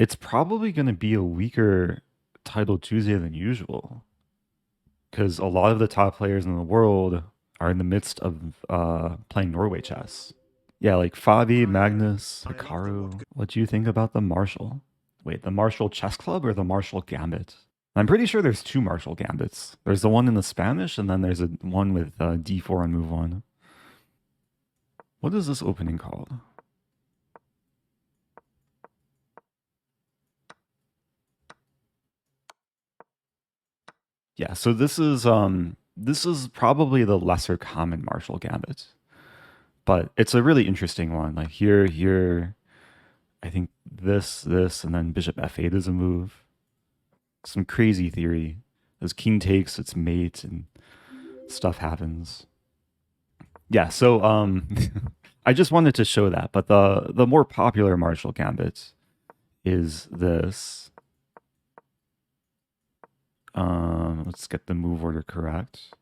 It's probably going to be a weaker title Tuesday than usual because a lot of the top players in the world are in the midst of playing Norway chess. Yeah, like Fabi, Magnus, Hikaru. What do you think about the Marshall? Wait, the Marshall Chess Club or the Marshall Gambit? I'm pretty sure there's two Marshall Gambits. There's the one in the Spanish, and then there's a one with D4 on move one. What is this opening called? Yeah, so this is probably the lesser common Marshall Gambit, but it's a really interesting one. Like here, I think this, and then Bishop F8 is a move. Some crazy theory. As king takes, it's mate, and stuff happens. Yeah, so I just wanted to show that, but the more popular Marshall Gambit is this. Let's get the move order correct.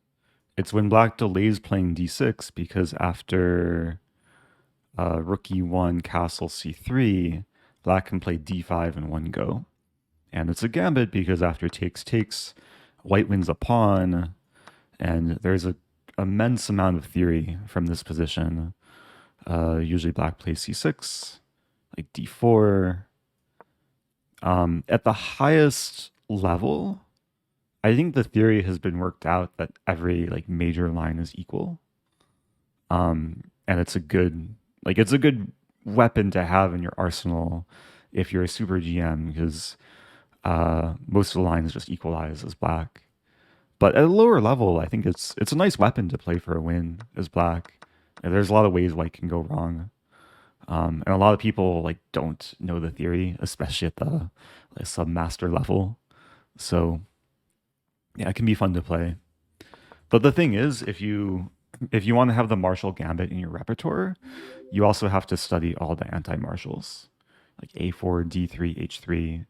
It's when black delays playing d6 because after rook e1, castle c3, black can play d5 in one go. And it's a gambit because after takes, white wins a pawn, and there's an immense amount of theory from this position. Usually black plays c6, like d4. At the highest level, I think the theory has been worked out that every like major line is equal. And it's a good weapon to have in your arsenal if you're a super GM because most of the lines just equalize as black. But at a lower level, I think it's a nice weapon to play for a win as black. And there's a lot of ways white can go wrong. And a lot of people like don't know the theory, especially at the like, sub-master level. So yeah, it can be fun to play. But the thing is, if you want to have the Marshall Gambit in your repertoire, you also have to study all the anti-marshals, like A4, D3,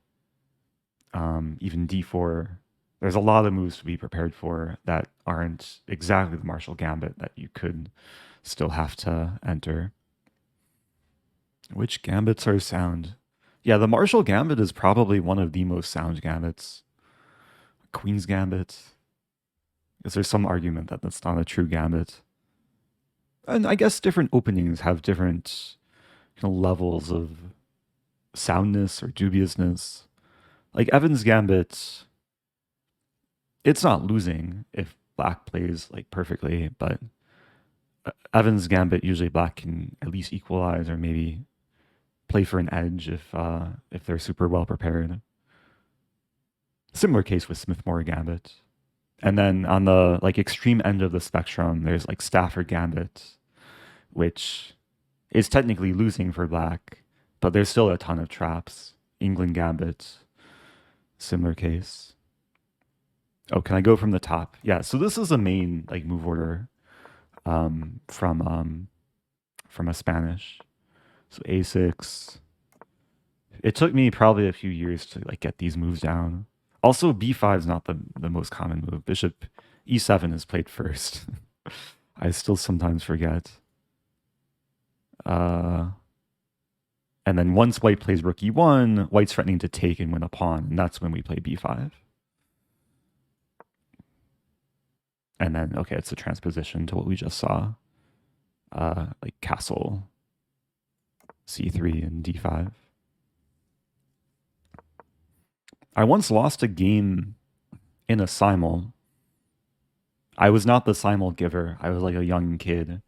H3, even D4. There's a lot of moves to be prepared for that aren't exactly the Marshall Gambit that you could still have to enter. Which gambits are sound? Yeah, the Marshall Gambit is probably one of the most sound gambits. Queen's Gambit. Is there some argument that that's not a true gambit? And I guess different openings have different levels of soundness or dubiousness. Like Evan's Gambit, it's not losing if black plays like perfectly, but Evan's Gambit usually black can at least equalize or maybe play for an edge if they're super well prepared. Similar case with Smith-Morra Gambit. And then on the like extreme end of the spectrum, there's like Stafford Gambit, which is technically losing for black, but there's still a ton of traps. England Gambit, similar case. Oh, can I go from the top? Yeah, so this is the main like move order from a Spanish. So A6. It took me probably a few years to like get these moves down. Also, B5 is not the most common move. Bishop E7 is played first. I still sometimes forget. And then once white plays rook E1, white's threatening to take and win a pawn, and that's when we play B5. And then, okay, it's a transposition to what we just saw. Like castle, C3, and D5. I once lost a game in a simul. I was not the simul giver. I was like a young kid.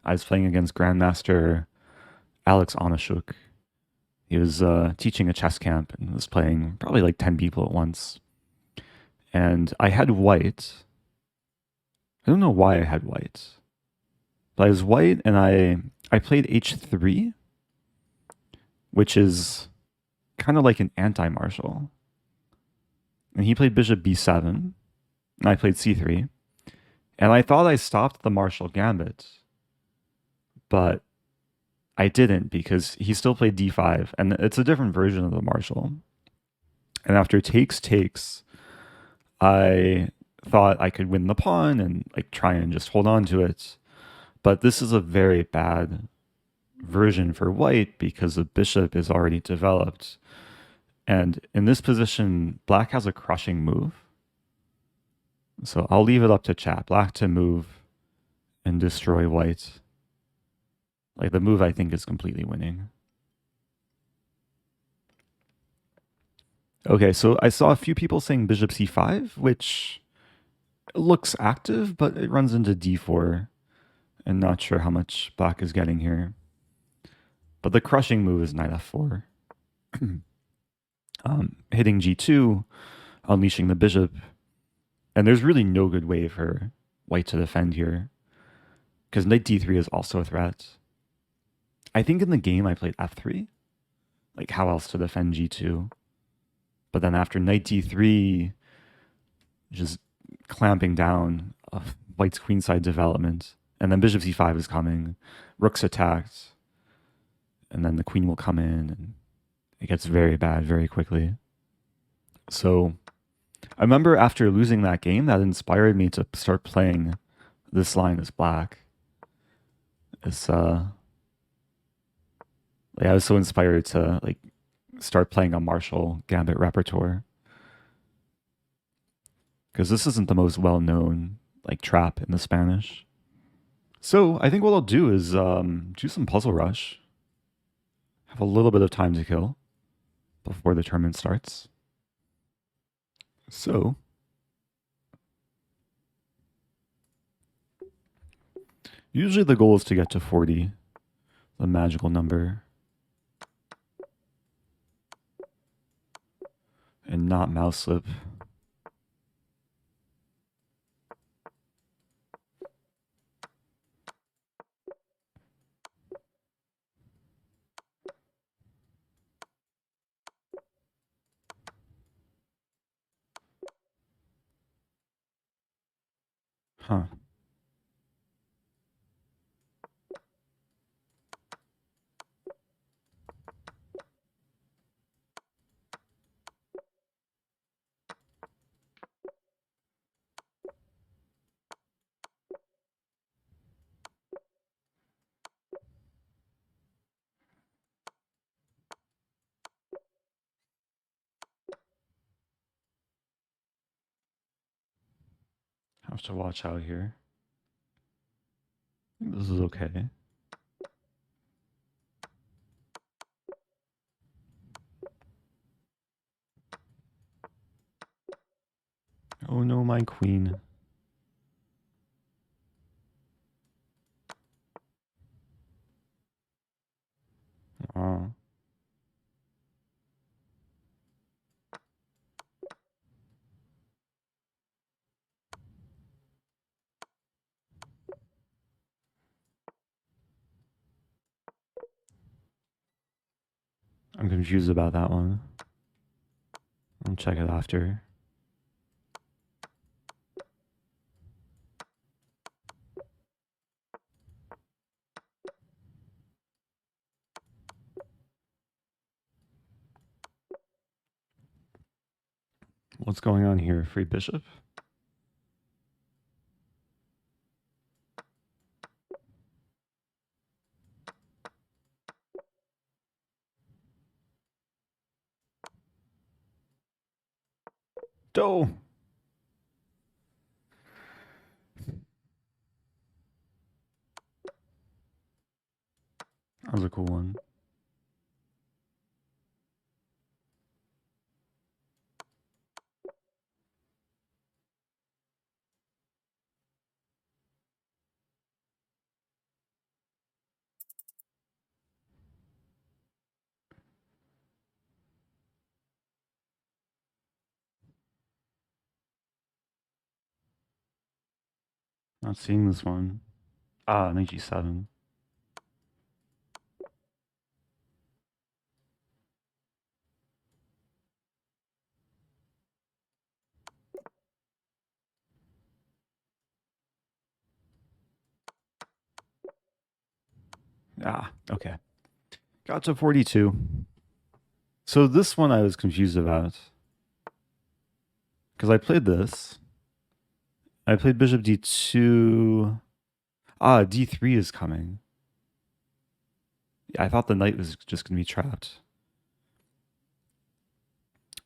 I was playing against Grandmaster Alex Onashuk. He was teaching a chess camp and was playing probably like 10 people at once. And I had white. I don't know why I had white. But I was white and I played H3, which is kind of like an anti-marshal. And he played bishop b7, and I played c3. And I thought I stopped the Marshall Gambit, but I didn't because he still played d5, and it's a different version of the Marshall. And after takes, I thought I could win the pawn and like try and just hold on to it. But this is a very bad version for white because the bishop is already developed. And in this position, black has a crushing move. So I'll leave it up to chat. Black to move and destroy white. Like, the move I think is completely winning. Okay, so I saw a few people saying bishop c5, which looks active, but it runs into d4. And not sure how much black is getting here. But the crushing move is knight f4. Hitting g2, unleashing the bishop. And there's really no good way for white to defend here, because knight d3 is also a threat. I think in the game I played f3. Like, how else to defend g2? But then after knight d3, just clamping down white's queenside development. And then bishop c5 is coming. Rook's attacked. And then the queen will come in, and it gets very bad very quickly. So I remember after losing that game, that inspired me to start playing this line as black. It's like, I was so inspired to like start playing a Marshall Gambit repertoire, because this isn't the most well-known like trap in the Spanish. So I think what I'll do is do some puzzle rush. Have a little bit of time to kill before the tournament starts. So usually the goal is to get to 40, the magical number, and not mouse slip. Huh. Have to watch out here. I think this is okay. Oh no, my queen. Oh. I'm confused about that one. I'll check it after. What's going on here? Free bishop? Doe! That was a cool one. Not seeing this one. Ah, knight g7. Ah, okay. Got to 42. So this one I was confused about, because I played this. I played bishop d2. Ah, d3 is coming. Yeah, I thought the knight was just going to be trapped.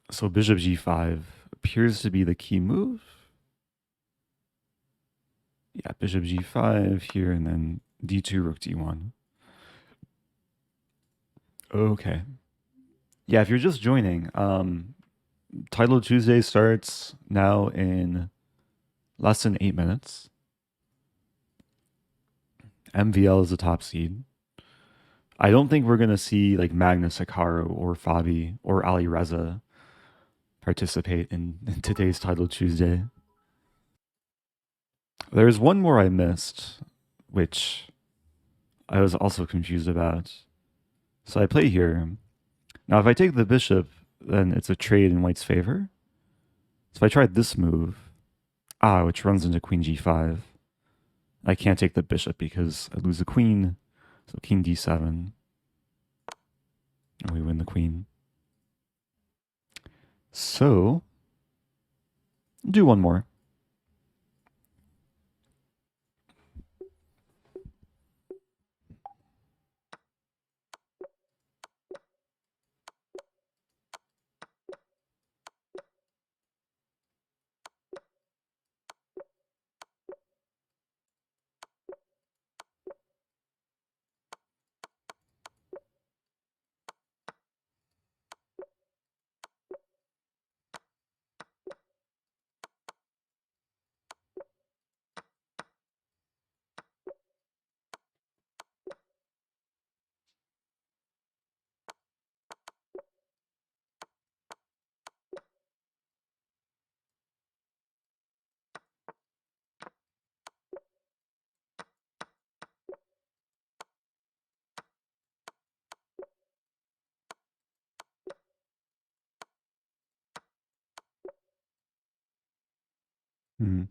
So bishop g5 appears to be the key move. Yeah, bishop g5 here, and then d2, rook d1. Okay. Yeah, if you're just joining, Title Tuesday starts now in less than 8 minutes. MVL is the top seed. I don't think we're going to see like Magnus Hikaru or Fabi or Ali Reza participate in today's Title Tuesday. There's one more I missed, which I was also confused about. So I play here. Now, if I take the bishop, then it's a trade in white's favor. So if I tried this move, which runs into queen g5, I can't take the bishop because I lose the queen. So king d7, and we win the queen. So, do one more. Hmm.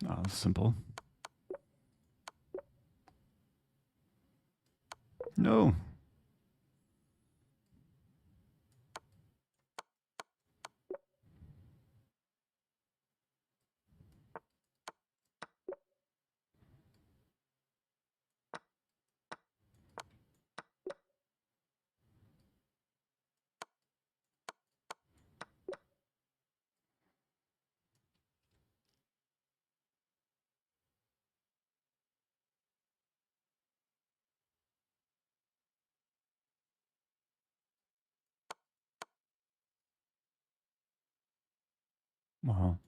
Oh, simple. No. Wow.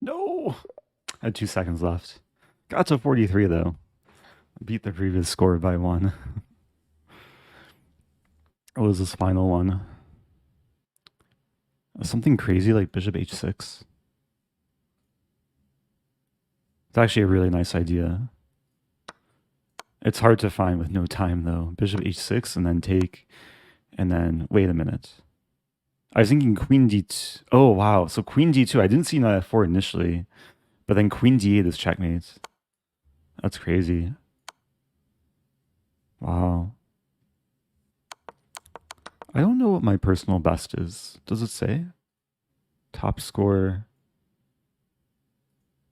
No. I had 2 seconds left. Got to 43 though. Beat the previous score by 1. What was this final one? Something crazy like bishop h6. It's actually a really nice idea. It's hard to find with no time though. Bishop h6 and then take, and then wait a minute. I was thinking queen d2. Oh wow, so queen d2. I didn't see knight f4 initially, but then queen d8 is checkmate. That's crazy. Wow. I don't know what my personal best is. Does it say? Top score.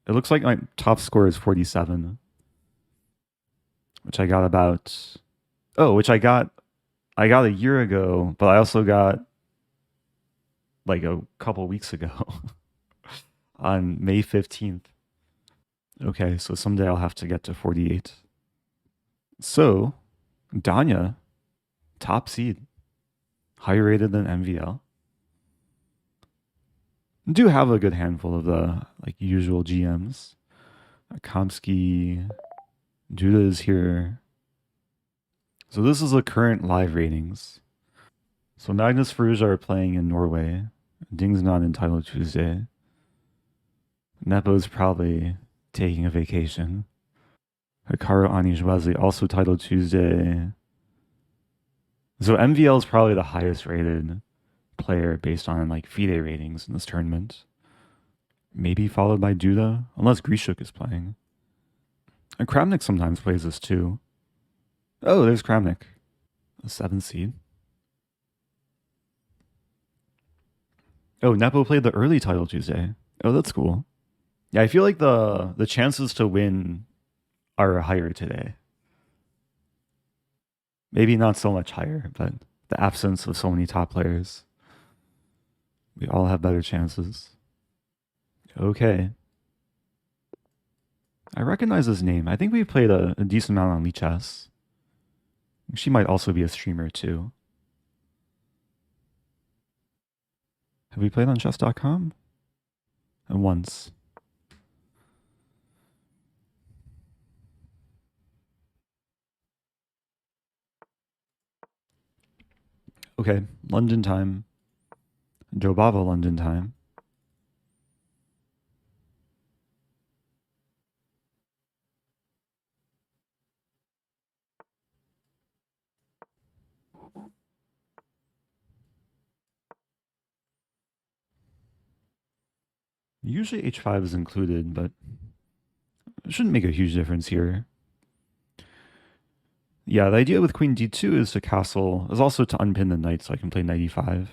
It looks like my top score is 47, which I got about. Oh, which I got I got a year ago, but I also got like a couple weeks ago on May 15th. Okay, so someday I'll have to get to 48. So, Danya, top seed, higher rated than MVL. Do have a good handful of the like usual GMs. Kamsky, Judah is here. So this is the current live ratings. So Magnus Ferrugia are playing in Norway. Ding's not entitled Tuesday. Nepo's probably taking a vacation. Hikaru Anish Wesley also titled Tuesday. So MVL is probably the highest rated player based on like FIDE ratings in this tournament. Maybe followed by Duda, unless Grishuk is playing. And Kramnik sometimes plays this too. Oh, there's Kramnik, a 7th seed. Oh, Nepo played the early title Tuesday. Oh, that's cool. Yeah, I feel like the chances to win are higher today. Maybe not so much higher, but the absence of so many top players, we all have better chances. Okay. I recognize his name. I think we played a decent amount on Lichess. She might also be a streamer too. Have we played on chess.com? Once. Okay, London time. Jobava London time. Usually h5 is included, but it shouldn't make a huge difference here. Yeah, the idea with queen d2 is to castle, is also to unpin the knight so I can play knight e5.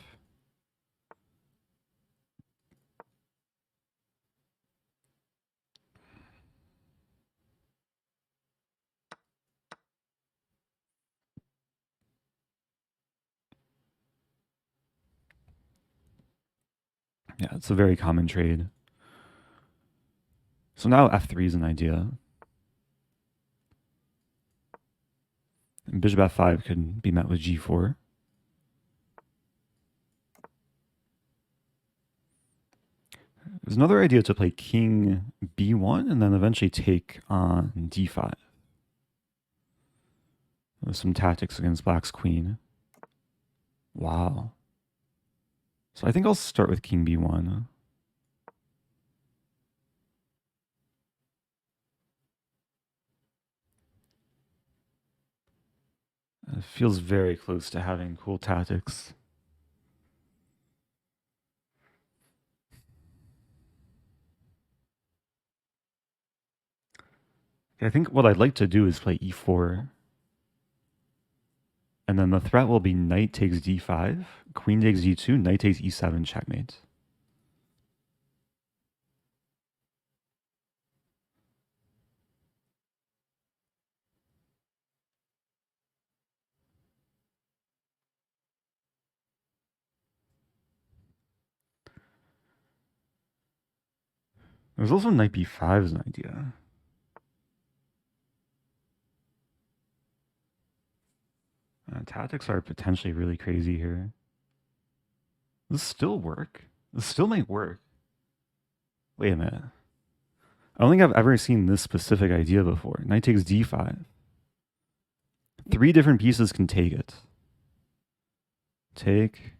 Yeah, it's a very common trade. So now f3 is an idea. And bishop f5 could be met with g4. There's another idea to play king b1 and then eventually take on d5. There's some tactics against black's queen. Wow. So I think I'll start with king b1. It feels very close to having cool tactics. I think what I'd like to do is play e4. And then the threat will be knight takes d5, queen takes d2, knight takes e7, checkmate. There's also knight b5 as an idea. Tactics are potentially really crazy here. Does this still work? This still might work. Wait a minute. I don't think I've ever seen this specific idea before. Knight takes d5. 3 different pieces can take it. Take.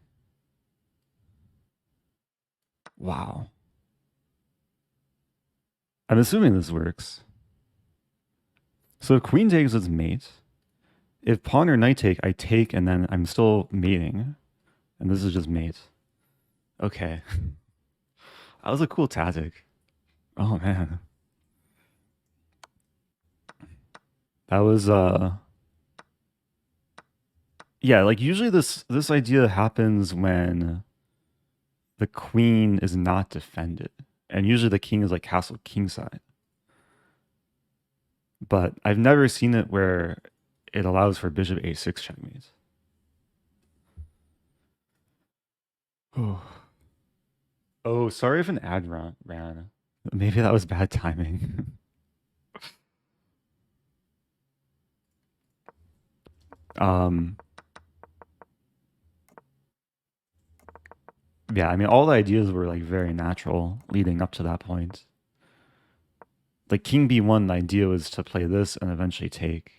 Wow. I'm assuming this works. So if queen takes its mate, if pawn or knight take, I take and then I'm still mating. And this is just mate. Okay. That was a cool tactic. Oh man. That was yeah, like usually this idea happens when the queen is not defended. And usually the king is like castle kingside. But I've never seen it where it allows for bishop a6 checkmate. Oh. Oh, sorry if an ad ran. Maybe that was bad timing. um, yeah, I mean, all the ideas were like very natural leading up to that point. Like King B1, the idea was to play this and eventually take.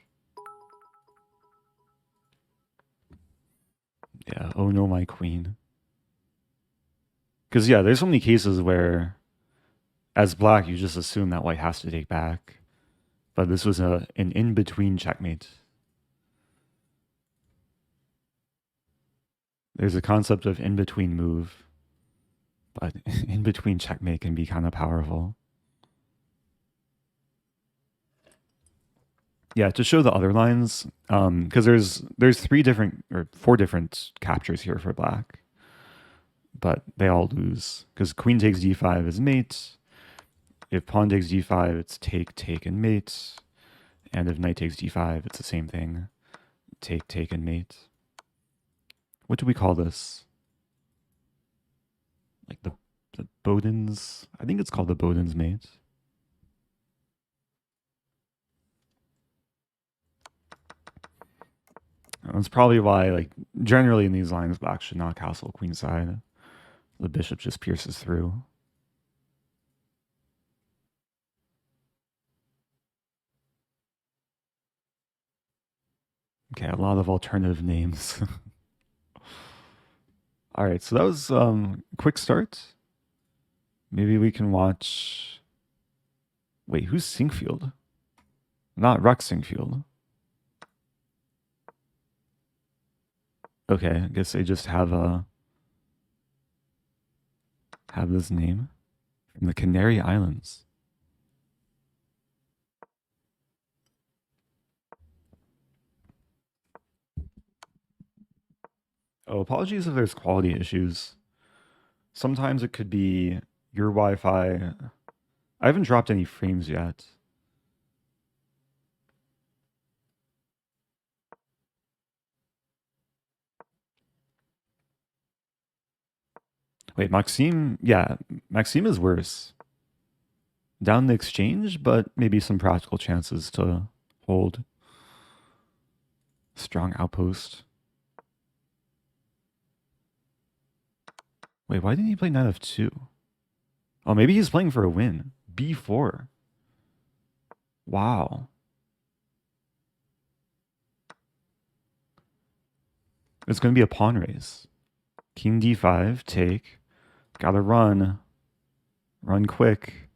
Yeah, oh no, my queen. Because yeah, there's so many cases where, as black, you just assume that white has to take back. But this was an in-between checkmate. There's a concept of in-between move, but in-between checkmate can be kind of powerful. Yeah, to show the other lines, because there's 3 different or 4 different captures here for black, but they all lose because queen takes d5 is mate. If pawn takes d5, it's take, and mate. And if knight takes d5, it's the same thing, take, and mate. What do we call this? Like the Boden's? I think it's called the Boden's mate. That's probably why, like, generally in these lines, black should not castle queenside. The bishop just pierces through. Okay, a lot of alternative names. All right, so that was quick start. Maybe we can watch. Wait, who's Sinkfield? Not Rex Sinkfield. Okay, I guess they just have this name from the Canary Islands. Oh, apologies if there's quality issues. Sometimes it could be your Wi-Fi. I haven't dropped any frames yet. Wait, Maxime? Yeah, Maxime is worse. Down the exchange, but maybe some practical chances to hold. Strong outpost. Wait, why didn't he play knight f2? Oh, maybe he's playing for a win. b4. Wow. It's going to be a pawn race. King d5, take. Gotta run. Run quick.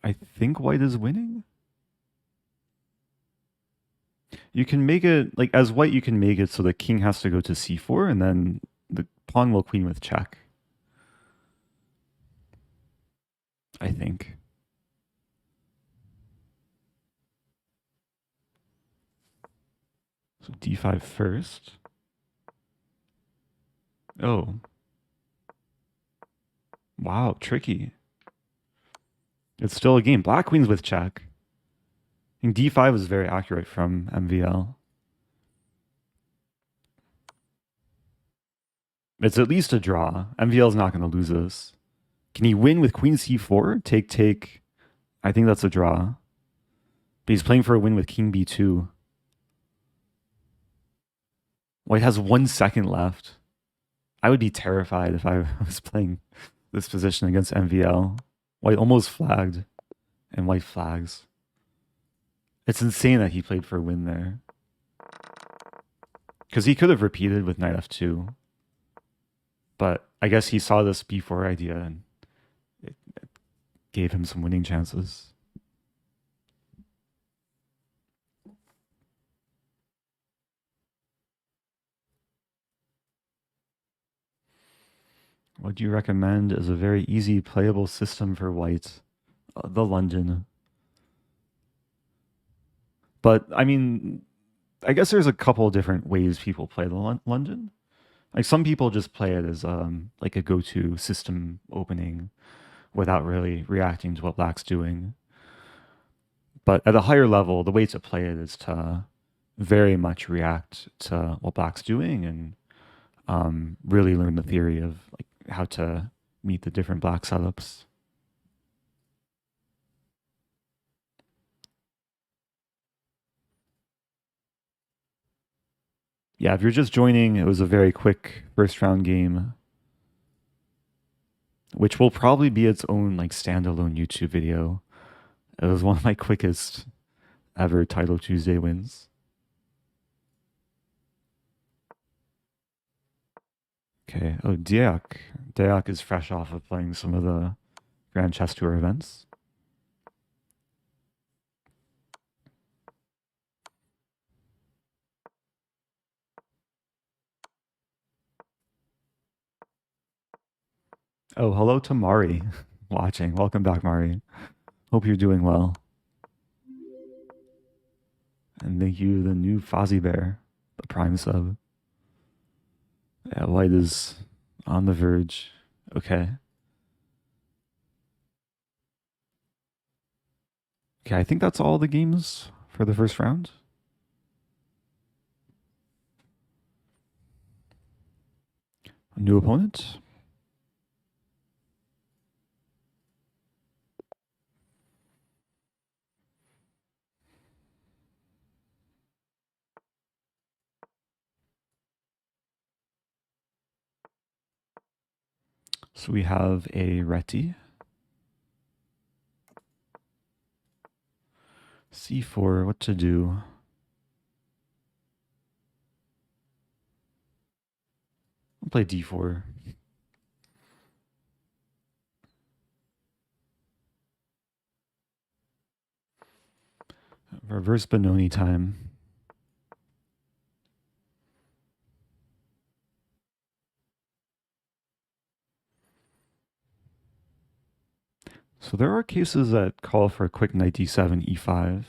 I think white is winning. You can make it, like, as white, you can make it so the king has to go to c4, and then the pawn will queen with check. I think. So d5 first. Oh. Wow, tricky. It's still a game. Black queens with check. I think d5 was very accurate from MVL. It's at least a draw. MVL is not going to lose this. Can he win with queen c4? Take. I think that's a draw. But he's playing for a win with king b2. White has 1 second left. I would be terrified if I was playing this position against MVL. White almost flagged, and white flags. It's insane that he played for a win there. Because he could have repeated with knight f2. But I guess he saw this b4 idea and it gave him some winning chances. What do you recommend as a very easy playable system for white? The London. But I mean, I guess there's a couple different ways people play the London. Like some people just play it as like a go-to system opening without really reacting to what black's doing. But at a higher level, the way to play it is to very much react to what black's doing and really learn the theory of like how to meet the different black setups. Yeah, if you're just joining, it was a very quick first round game, which will probably be its own like standalone YouTube video. It was one of my quickest ever Title Tuesday wins. Okay. Oh, Diak. Diak is fresh off of playing some of the Grand Chess Tour events. Oh, hello to Mari watching. Welcome back, Mari. Hope you're doing well. And thank you, the new Fozzie Bear, the Prime sub. Yeah, White is on the verge. Okay. Okay, I think that's all the games for the first round. A new opponent. So we have a Reti. C4, what to do? I'll play D4. Reverse Benoni time. So there are cases that call for a quick knight d7, e5.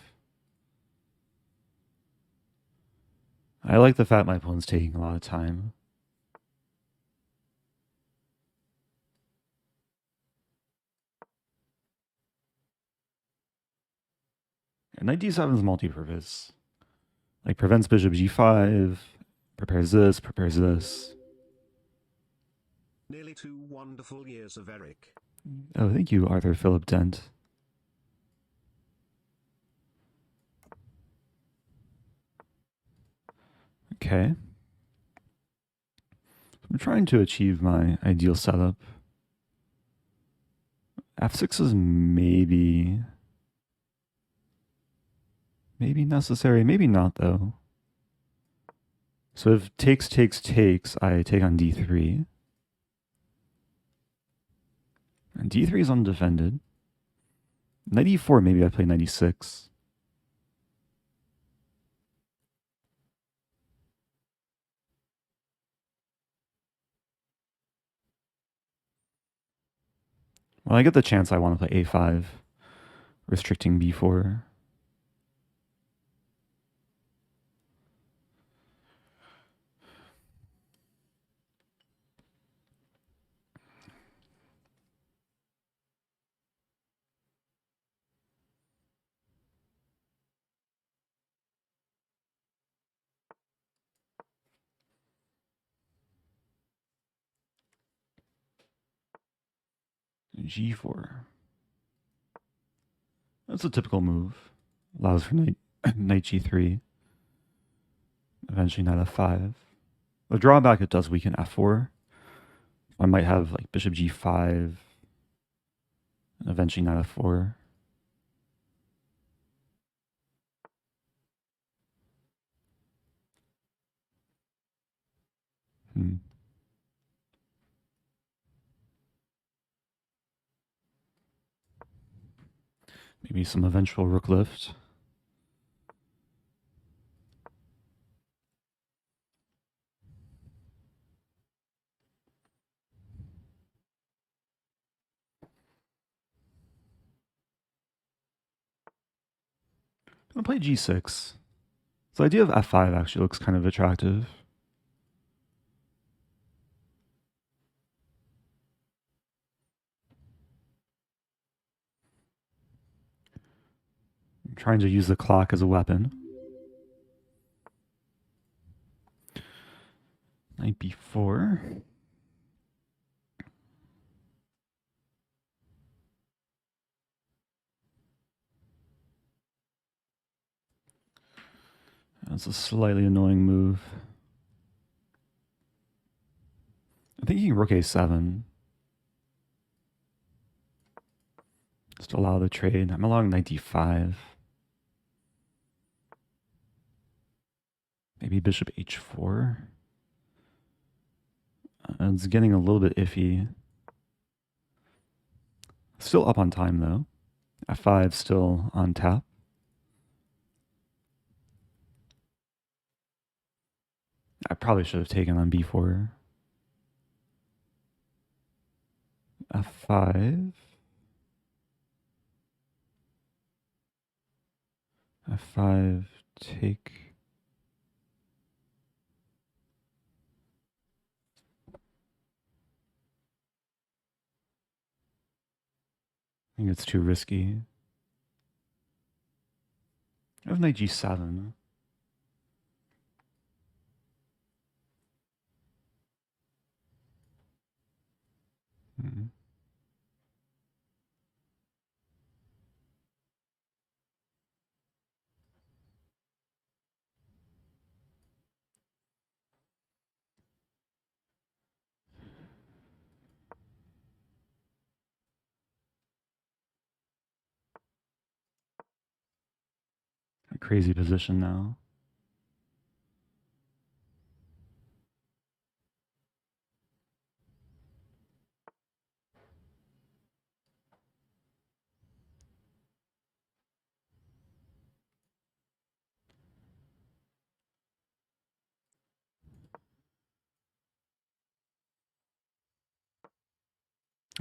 I like the fact my opponent's taking a lot of time. And knight d7 is multi-purpose. Like prevents bishop g5, prepares this, prepares this. Nearly 2 wonderful years of Eric. Oh, thank you, Arthur Philip Dent. Okay. I'm trying to achieve my ideal setup. F6 is maybe necessary, maybe not though. So if takes, I take on d3. And d3 is undefended. Knight e4, maybe I play knight e6. When I get the chance, I want to play a5, restricting b4. G4. That's a typical move. Allows for knight, knight g3. Eventually knight f5. The drawback, it does weaken f4. I might have like bishop g5. And eventually knight f4. Maybe some eventual rook lift. I'm gonna play g6. So the idea of f5 actually looks kind of attractive. I'm trying to use the clock as a weapon. Knight b4. That's a slightly annoying move. I'm thinking rook a7. Just allow the trade. I'm allowing knight d5. Maybe bishop h4. It's getting a little bit iffy. Still up on time though. f5 still on tap. I probably should have taken on b4. f5. f5 take. I think it's too risky. I have knight g7. Hmm. A crazy position now.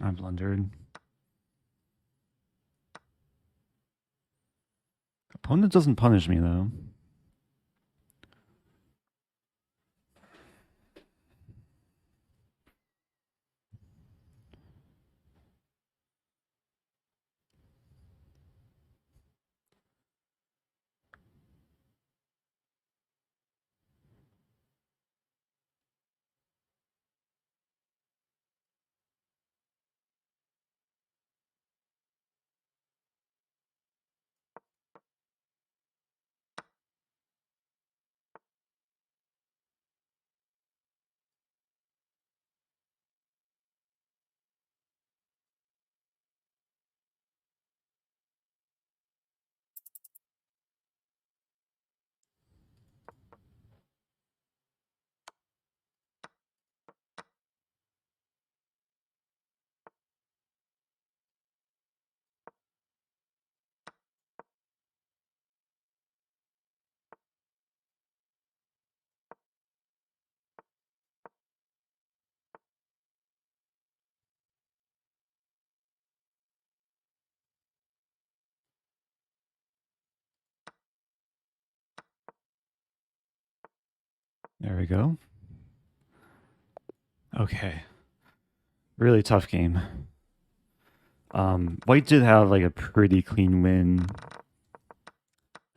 I blundered. Opponent doesn't punish me though. There we go. Okay. Really tough game. White did have like a pretty clean win.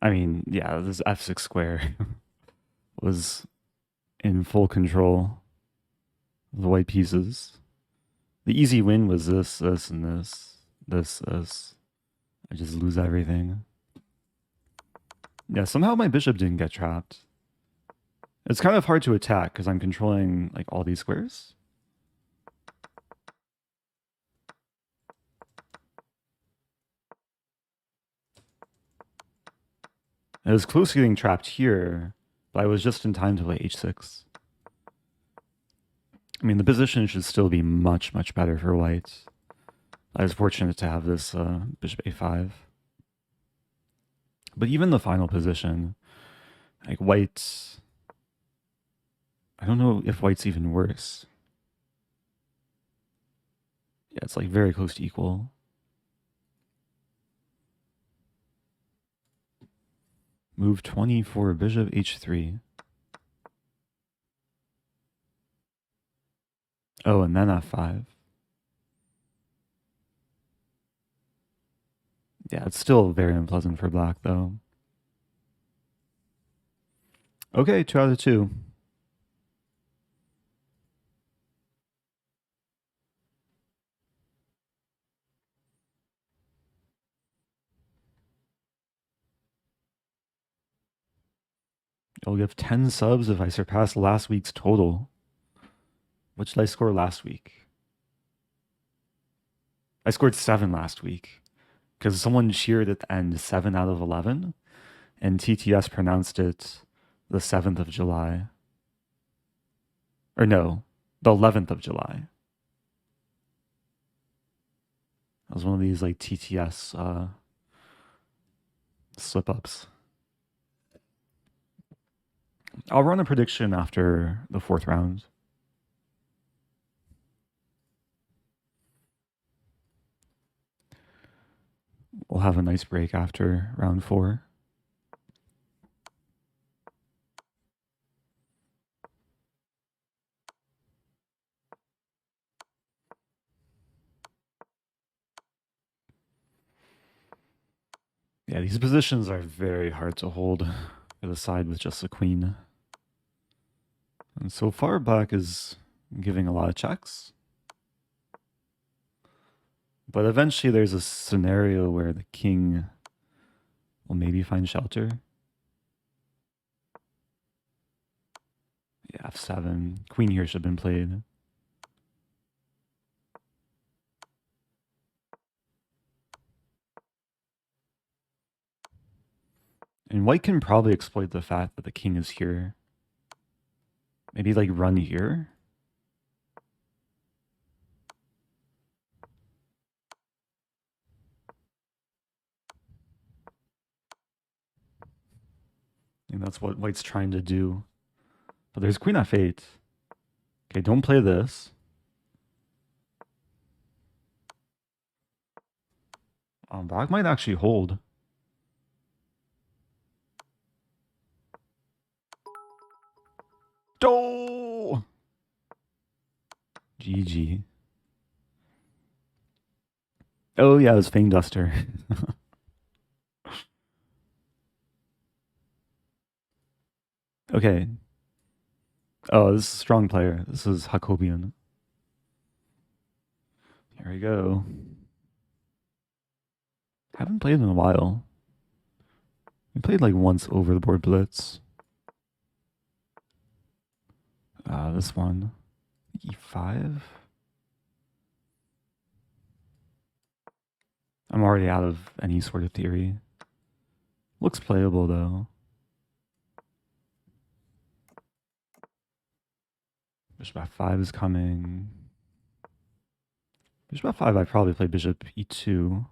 I mean, yeah, this f6 square was in full control of the white pieces. The easy win was this, this, and this. I just lose everything. Yeah, somehow my bishop didn't get trapped. It's kind of hard to attack because I'm controlling like all these squares. I was close to getting trapped here, but I was just in time to play h6. I mean, the position should still be much, much better for white. I was fortunate to have this bishop a5. But even the final position, like white, I don't know if white's even worse. Yeah, it's like very close to equal. Move 20 for bishop h3. Oh, and then f5. Yeah, it's still very unpleasant for black, though. Okay, 2 out of 2. I'll give 10 subs if I surpass last week's total. What did I score last week? I scored 7 last week because someone cheered at the end 7 out of 11, and TTS pronounced it the 7th of July. Or no, the 11th of July. That was one of these like TTS slip ups. I'll run a prediction after the 4th round. We'll have a nice break after round 4. Yeah, these positions are very hard to hold for the side with just a queen. And so far, black is giving a lot of checks. But eventually there's a scenario where the king will maybe find shelter. Yeah, f7. Queen here should have been played. And white can probably exploit the fact that the king is here. Maybe like run here. And that's what white's trying to do. But there's queen f8. Okay, don't play this. Black might actually hold. Oh! GG. Oh yeah, it was Fang Duster. Okay. Oh, this is a strong player. This is Jacobian. Here we go. Haven't played in a while. We played like once over the board blitz. This one. E5. I'm already out of any sort of theory. Looks playable though. Bishop f5 is coming. Bishop f5, I probably play bishop e2.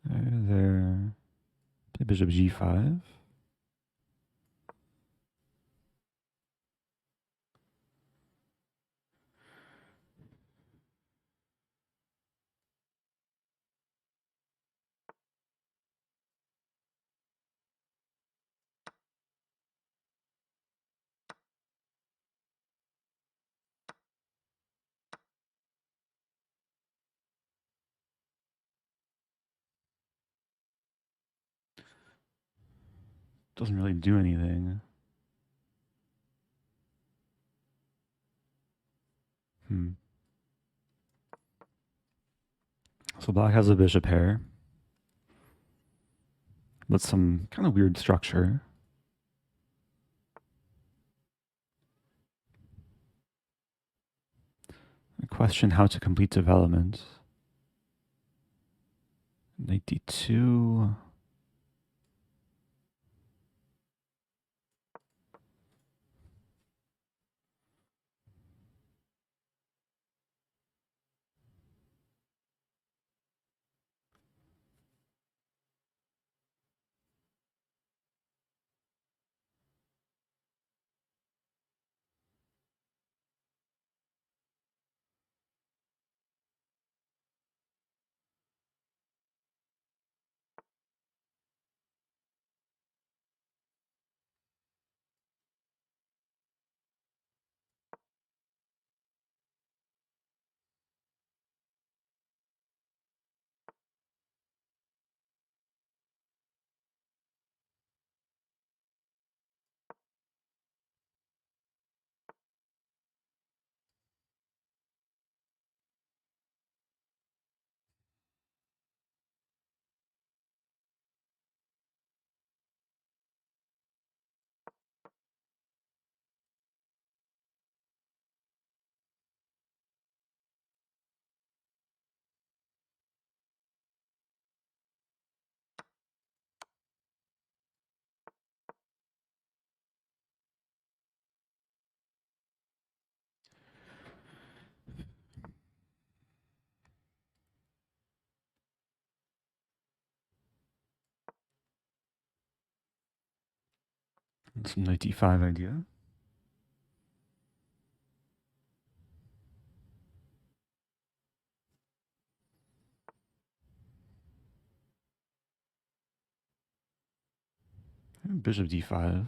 There. Play bishop g5. Doesn't really do anything. So black has a bishop pair. With some kind of weird structure. I question how to complete development. Knight d2. Some knight d5 idea. Bishop d5.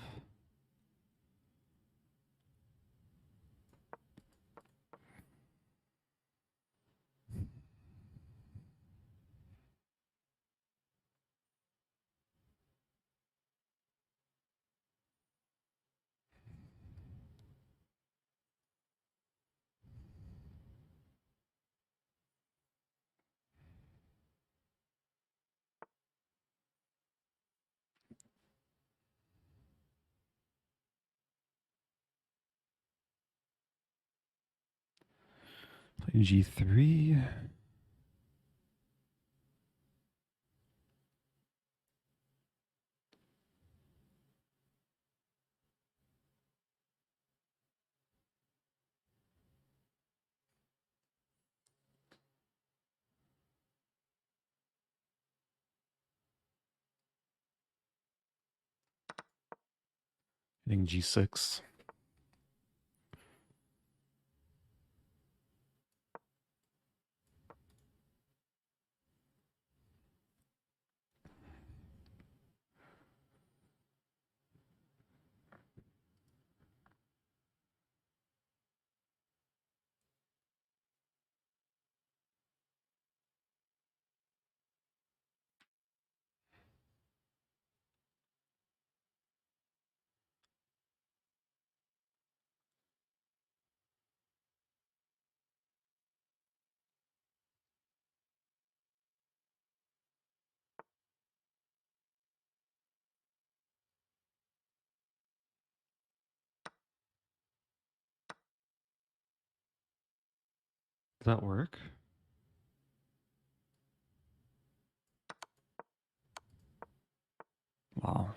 Play g3. Hitting g6. Does that work? Wow.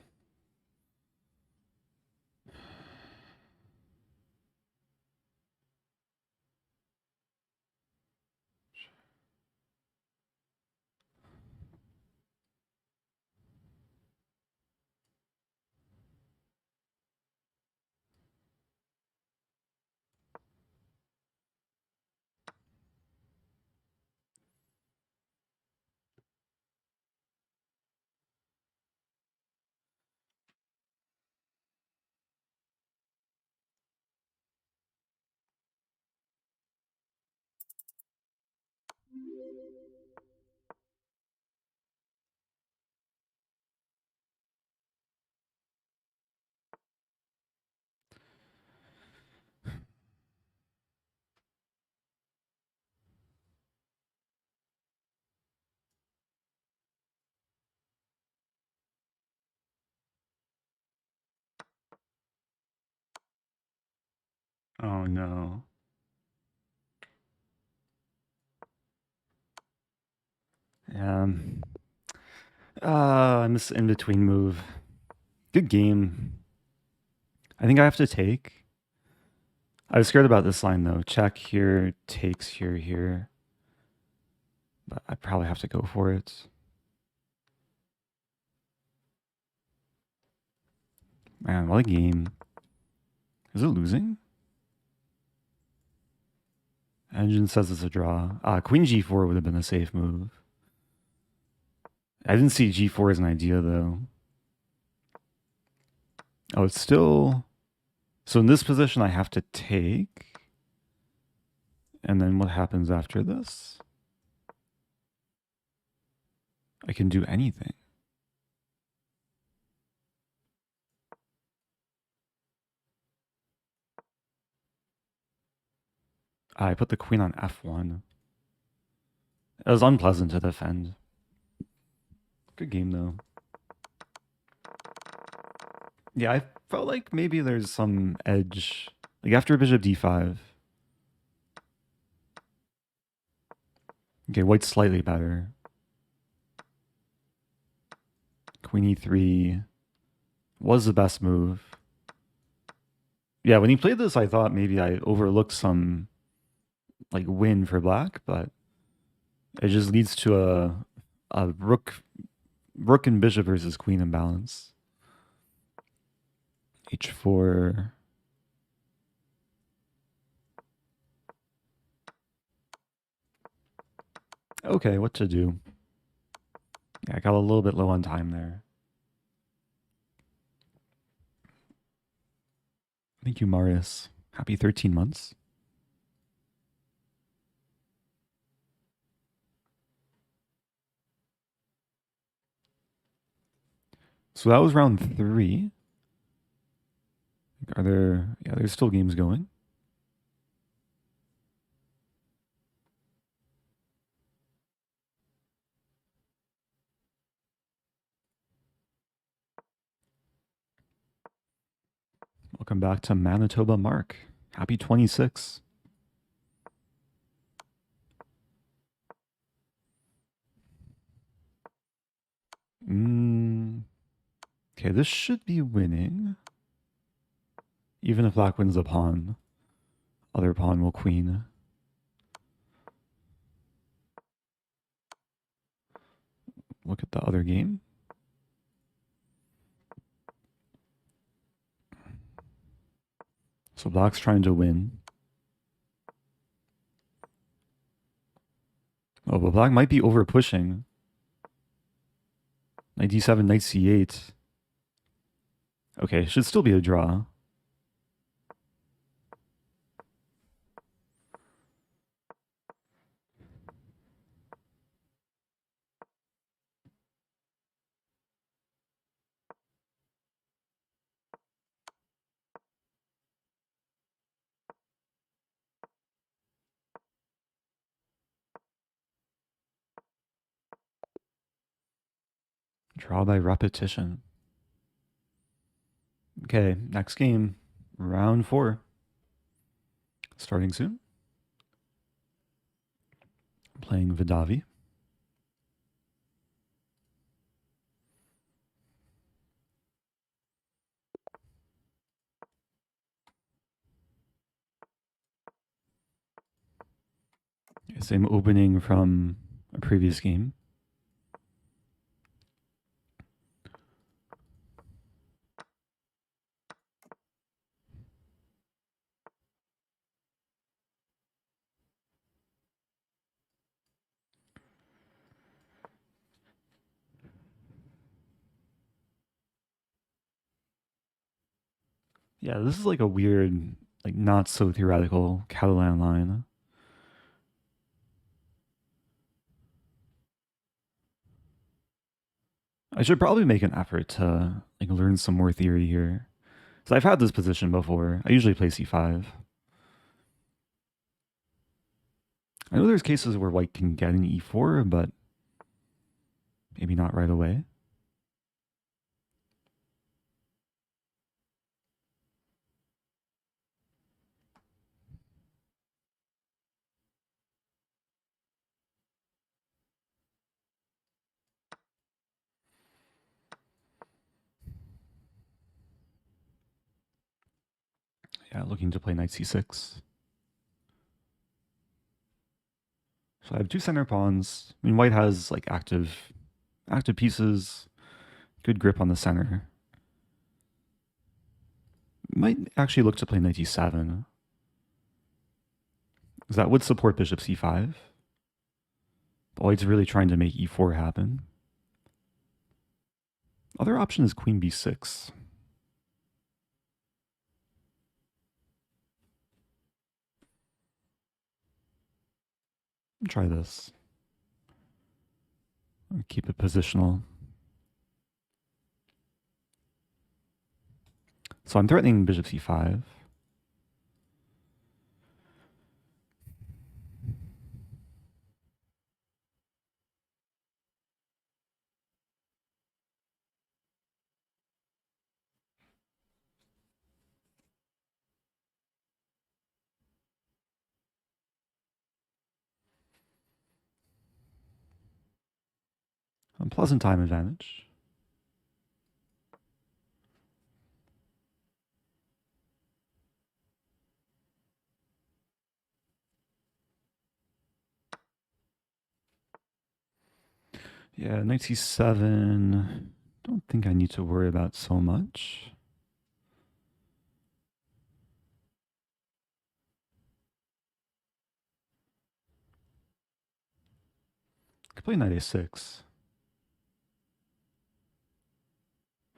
Oh no. I missed the in-between move. Good game. I think I have to take. I was scared about this line though. Check here, takes here. But I probably have to go for it. Man, what a game. Is it losing? Engine says it's a draw. Queen g4 would have been a safe move. I didn't see g4 as an idea though. Oh, it's still... So in this position, I have to take. And then what happens after this? I can do anything. I put the queen on f1. It was unpleasant to defend. Good game, though. Yeah, I felt like maybe there's some edge. Like after bishop d5. Okay, white's slightly better. Queen e3 was the best move. Yeah, when he played this, I thought maybe I overlooked some like win for black, but it just leads to a rook and bishop versus queen imbalance. H4. Okay, what to do? Yeah, I got a little bit low on time there. Thank you, Marius. Happy 13 months. So that was round 3. Are there... Yeah, there's still games going. Welcome back to Manitoba Mark. Happy 26. Okay, this should be winning. Even if black wins a pawn, other pawn will queen. Look at the other game. So black's trying to win. Oh, but black might be over pushing. Knight d7, knight c8. Okay, should still be a draw. Draw by repetition. Okay, next game. Round 4. Starting soon. Playing Vidavi. Same opening from a previous game. Yeah, this is like a weird, like not so theoretical Catalan line. I should probably make an effort to like learn some more theory here. So I've had this position before. I usually play c5. I know there's cases where white can get an e4, but maybe not right away. Yeah, looking to play knight c6. So I have two center pawns. I mean, white has like active pieces, good grip on the center. Might actually look to play knight d7. Because that would support bishop c5. But white's really trying to make e4 happen. Other option is queen b6. Try this. Keep it positional. So I'm threatening bishop c5. Unpleasant time advantage. Yeah, knight c7. Don't think I need to worry about so much. play knight a6.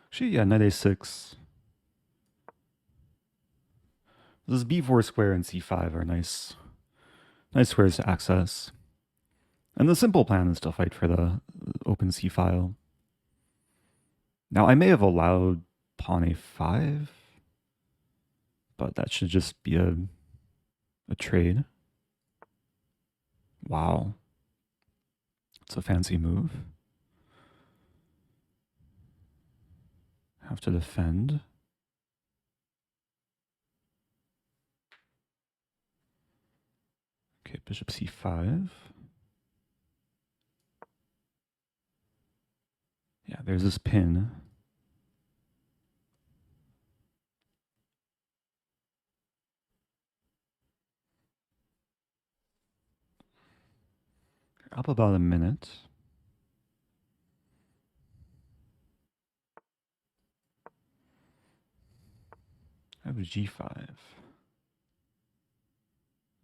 Actually, yeah, knight a6. This b4 square and c5 are nice squares to access. And the simple plan is to fight for the open c file. Now, I may have allowed pawn a5, but that should just be a trade. Wow. It's a fancy move. Have to defend. Okay, bishop c5. Yeah, there's this pin. Up about a minute. I have a g5.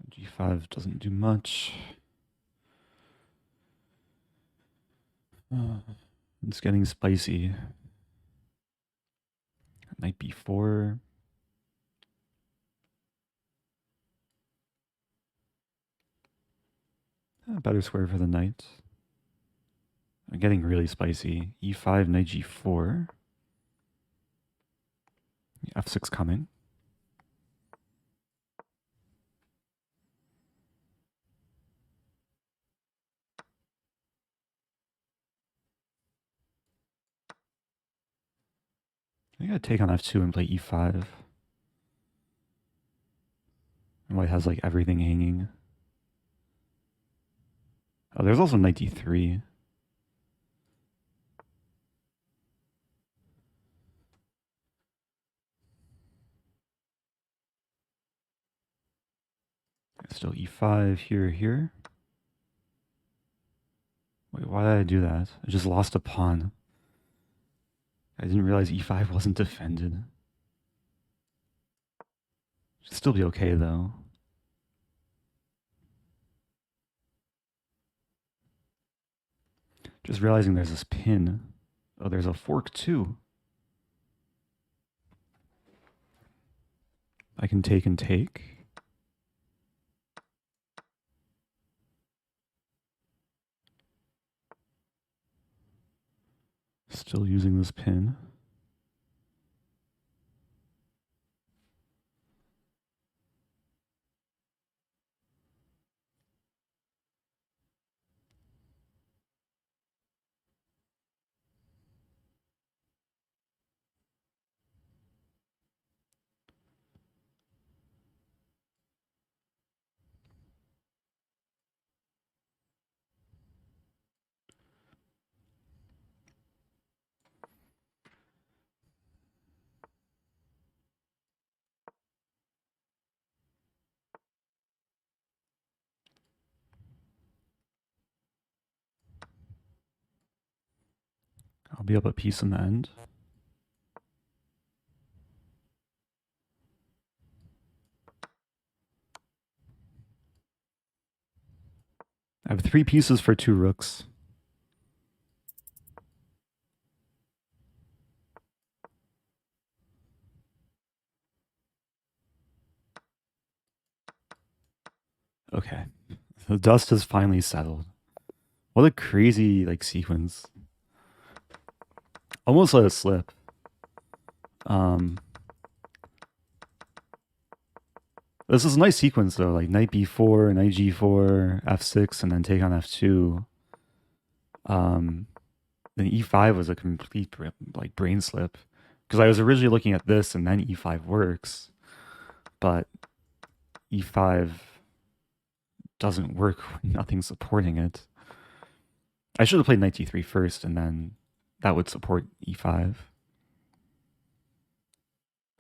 G5 doesn't do much. It's getting spicy. Knight b4. Better square for the knight. I'm getting really spicy. e5, knight g4. f6 coming. I gotta take on f2 and play e5. And white has like everything hanging. Oh, there's also knight d3. Still e5 here. Wait, why did I do that? I just lost a pawn. I didn't realize e5 wasn't defended. Should still be okay though. Just realizing there's this pin. Oh, there's a fork too. I can take and take. Still using this pin. I'll be up a piece in the end. I have 3 pieces for 2 rooks. Okay. The dust has finally settled. What a crazy like sequence. Almost let it slip. This is a nice sequence though, like knight b4, knight g4, f6, and then take on f2. Then e5 was a complete like brain slip because I was originally looking at this and then e5 works, but e5 doesn't work when nothing's supporting it. I should have played knight d3 first, and then that would support e5.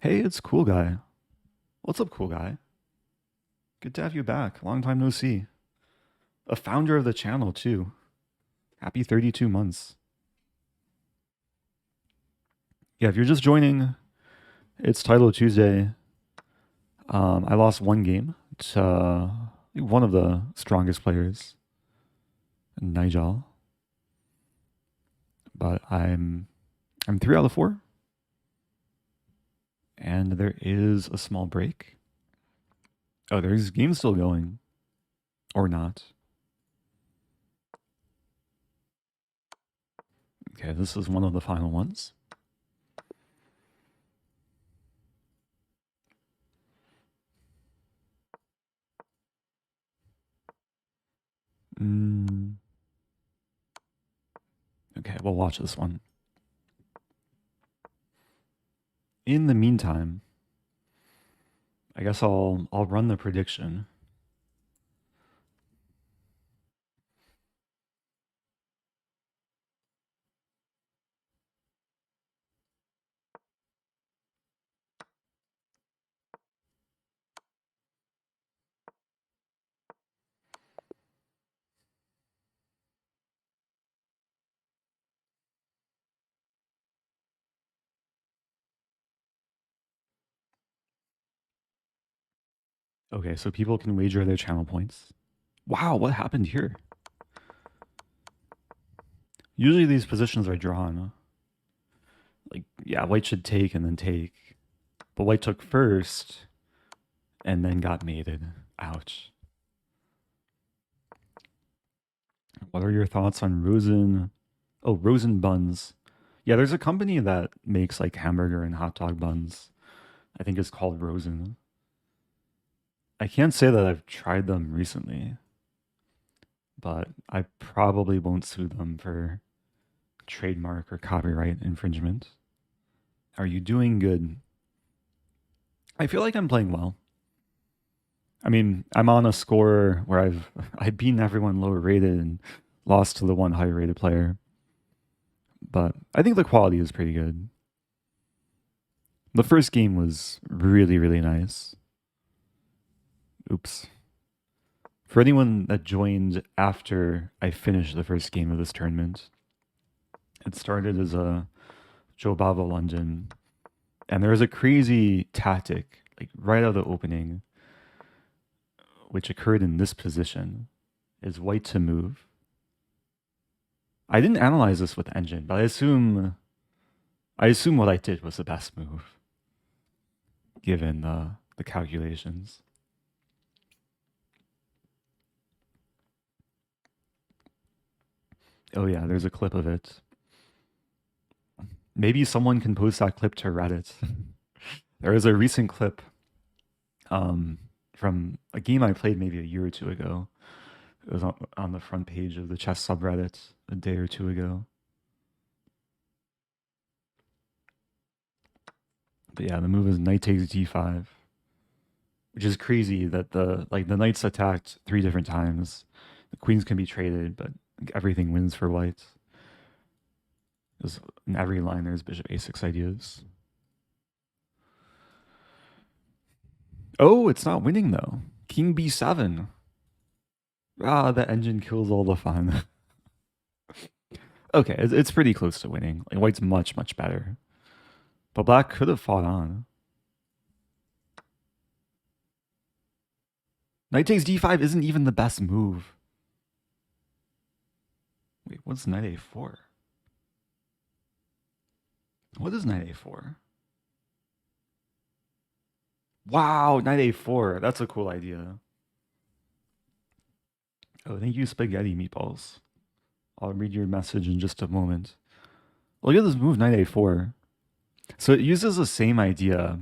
Hey, it's Cool Guy. What's up, Cool Guy? Good to have you back. Long time no see. A founder of the channel, too. Happy 32 months. Yeah, if you're just joining, it's Title Tuesday. I lost 1 game to one of the strongest players, Nigel. but I'm 3 out of 4, and there is a small break. Oh, there's games still going, or not. Okay, this is one of the final ones. Okay, we'll watch this one. In the meantime, I guess I'll run the prediction. Okay, so people can wager their channel points. Wow, what happened here? Usually these positions are drawn. Like, yeah, white should take and then take. But white took first and then got mated. Ouch. What are your thoughts on Rosen? Oh, Rosen buns. Yeah, there's a company that makes like hamburger and hot dog buns. I think it's called Rosen. I can't say that I've tried them recently, but I probably won't sue them for trademark or copyright infringement. Are you doing good? I feel like I'm playing well. I mean, I'm on a score where I've beaten everyone lower rated and lost to the one higher rated player. But I think the quality is pretty good. The first game was really, really nice. Oops. For anyone that joined after I finished the first game of this tournament, it started as a Joe Bava London, and there was a crazy tactic, like right out of the opening, which occurred in this position, is white to move. I didn't analyze this with engine, but I assume what I did was the best move, given the calculations. Oh yeah, there's a clip of it. Maybe someone can post that clip to Reddit. There is a recent clip from a game I played maybe a year or two ago. It was on the front page of the chess subreddit a day or two ago. But yeah, the move is knight takes d5, which is crazy that the knights attacked 3 different times. The queens can be traded, but everything wins for white. Because in every line there's bishop a6 ideas. Oh, it's not winning though. King b7. Ah, the engine kills all the fun. Okay, it's pretty close to winning. Like white's much, much better. But black could have fought on. Knight takes d5 isn't even the best move. Wait, what's knight a4? What is knight a4? Wow, knight a4. That's a cool idea. Oh, thank you, spaghetti meatballs. I'll read your message in just a moment. Look at this move, knight a4. So it uses the same idea.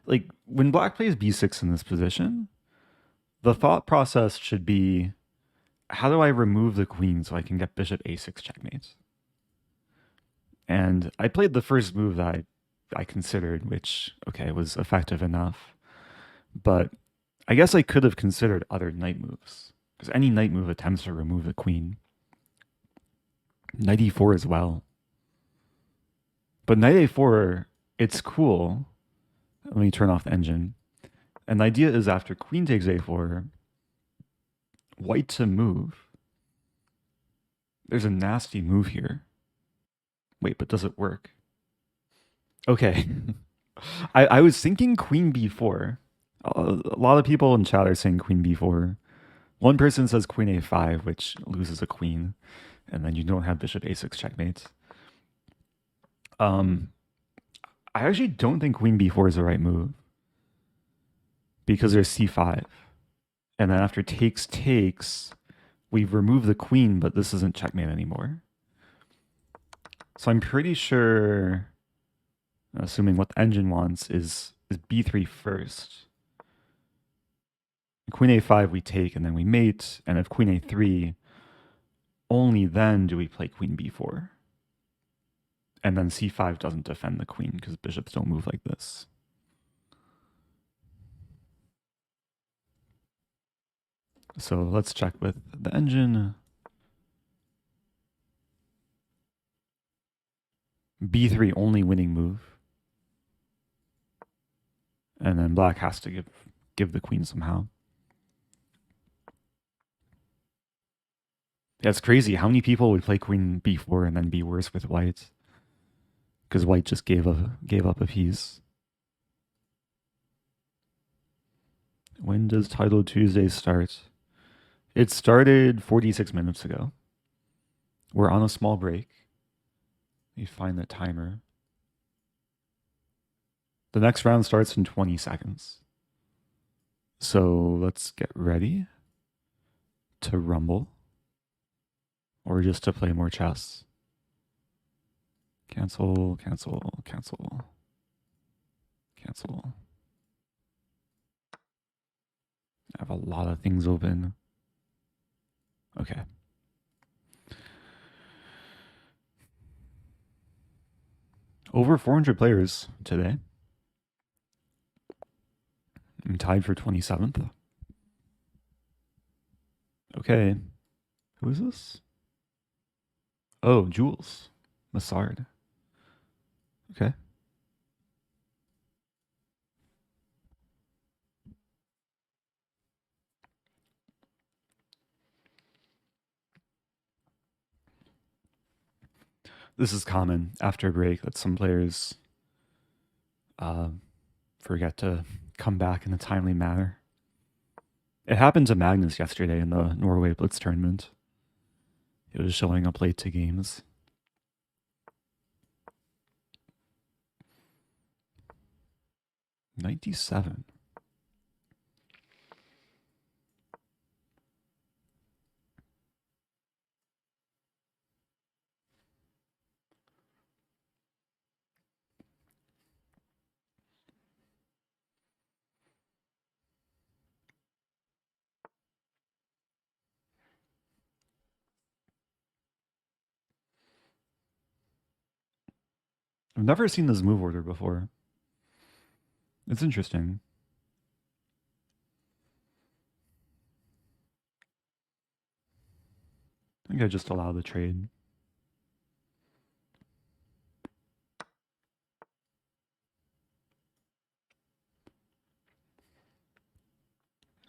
Like, when black plays b6 in this position, the thought process should be, how do I remove the queen so I can get bishop a6 checkmate? And I played the first move that I considered, which, okay, was effective enough. But I guess I could have considered other knight moves, because any knight move attempts to remove the queen. Knight e4 as well. But knight a4, it's cool. Let me turn off the engine. And the idea is after queen takes a4, white to move. There's a nasty move here. Wait, but does it work? Okay. I was thinking queen b4. A lot of people in chat are saying queen b4. One person says queen a5, which loses a queen, and then you don't have bishop a6 checkmate. I actually don't think queen b4 is the right move because there's c5. And then after takes, we've removed the queen, but this isn't checkmate anymore. So I'm pretty sure, assuming what the engine wants is b3 first. Queen a5 we take and then we mate, and if queen a3, only then do we play queen b4. And then c5 doesn't defend the queen because bishops don't move like this. So let's check with the engine. b3 only winning move. And then black has to give the queen somehow. Yeah, it's crazy. How many people would play queen b4 and then be worse with white? Because white just gave up a piece. When does Title Tuesday start? It started 46 minutes ago. We're on a small break. Let me find the timer. The next round starts in 20 seconds. So let's get ready to rumble. Or just to play more chess. Cancel, cancel, cancel, cancel. I have a lot of things open. Okay. Over 400 players today. I'm tied for 27th. Okay. Who is this? Oh, Jules Massard. Okay. This is common after a break that some players forget to come back in a timely manner. It happened to Magnus yesterday in the Norway Blitz tournament. He was showing up late to games. '97. I've never seen this move order before. It's interesting. I think I just allow the trade.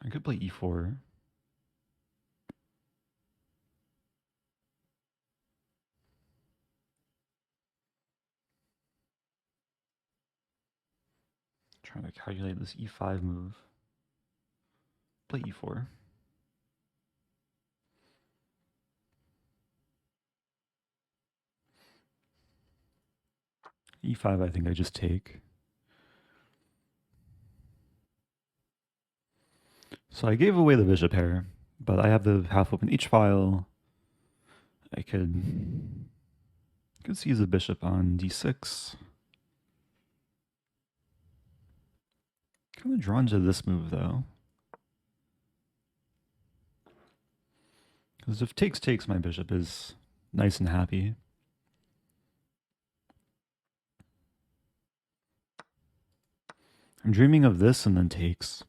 I could play e4. Trying to calculate this e5 move. Play e4. e5, I think I just take. So I gave away the bishop pair, but I have the half-open h-file. I could seize a bishop on d6. Kind of drawn to this move, though. Because if takes, my bishop is nice and happy. I'm dreaming of this and then takes.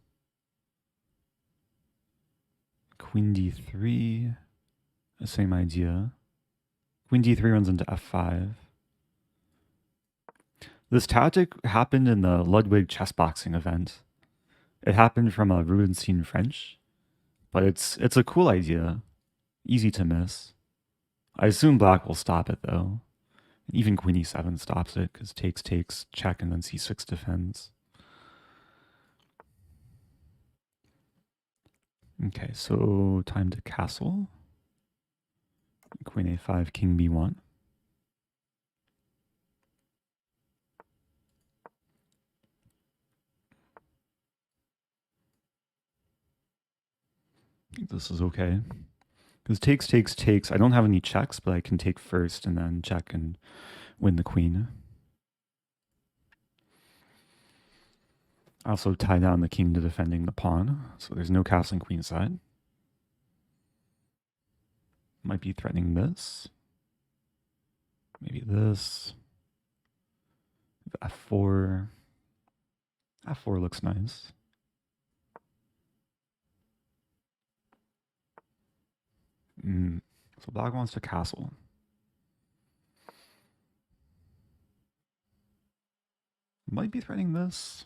Queen d3, the same idea. Queen d3 runs into f5. This tactic happened in the Ludwig chess boxing event. It happened from a Rubinstein French, but it's a cool idea. Easy to miss. I assume black will stop it though. Even queen e7 stops it because takes, check, and then c6 defends. Okay, so time to castle. Queen a5, king b1. think this is okay. Because takes. I don't have any checks, but I can take first and then check and win the queen. I also tie down the king to defending the pawn, so there's no castling queenside. Might be threatening this. Maybe this. F4. F4 looks nice. So black wants to castle. Might be threatening this.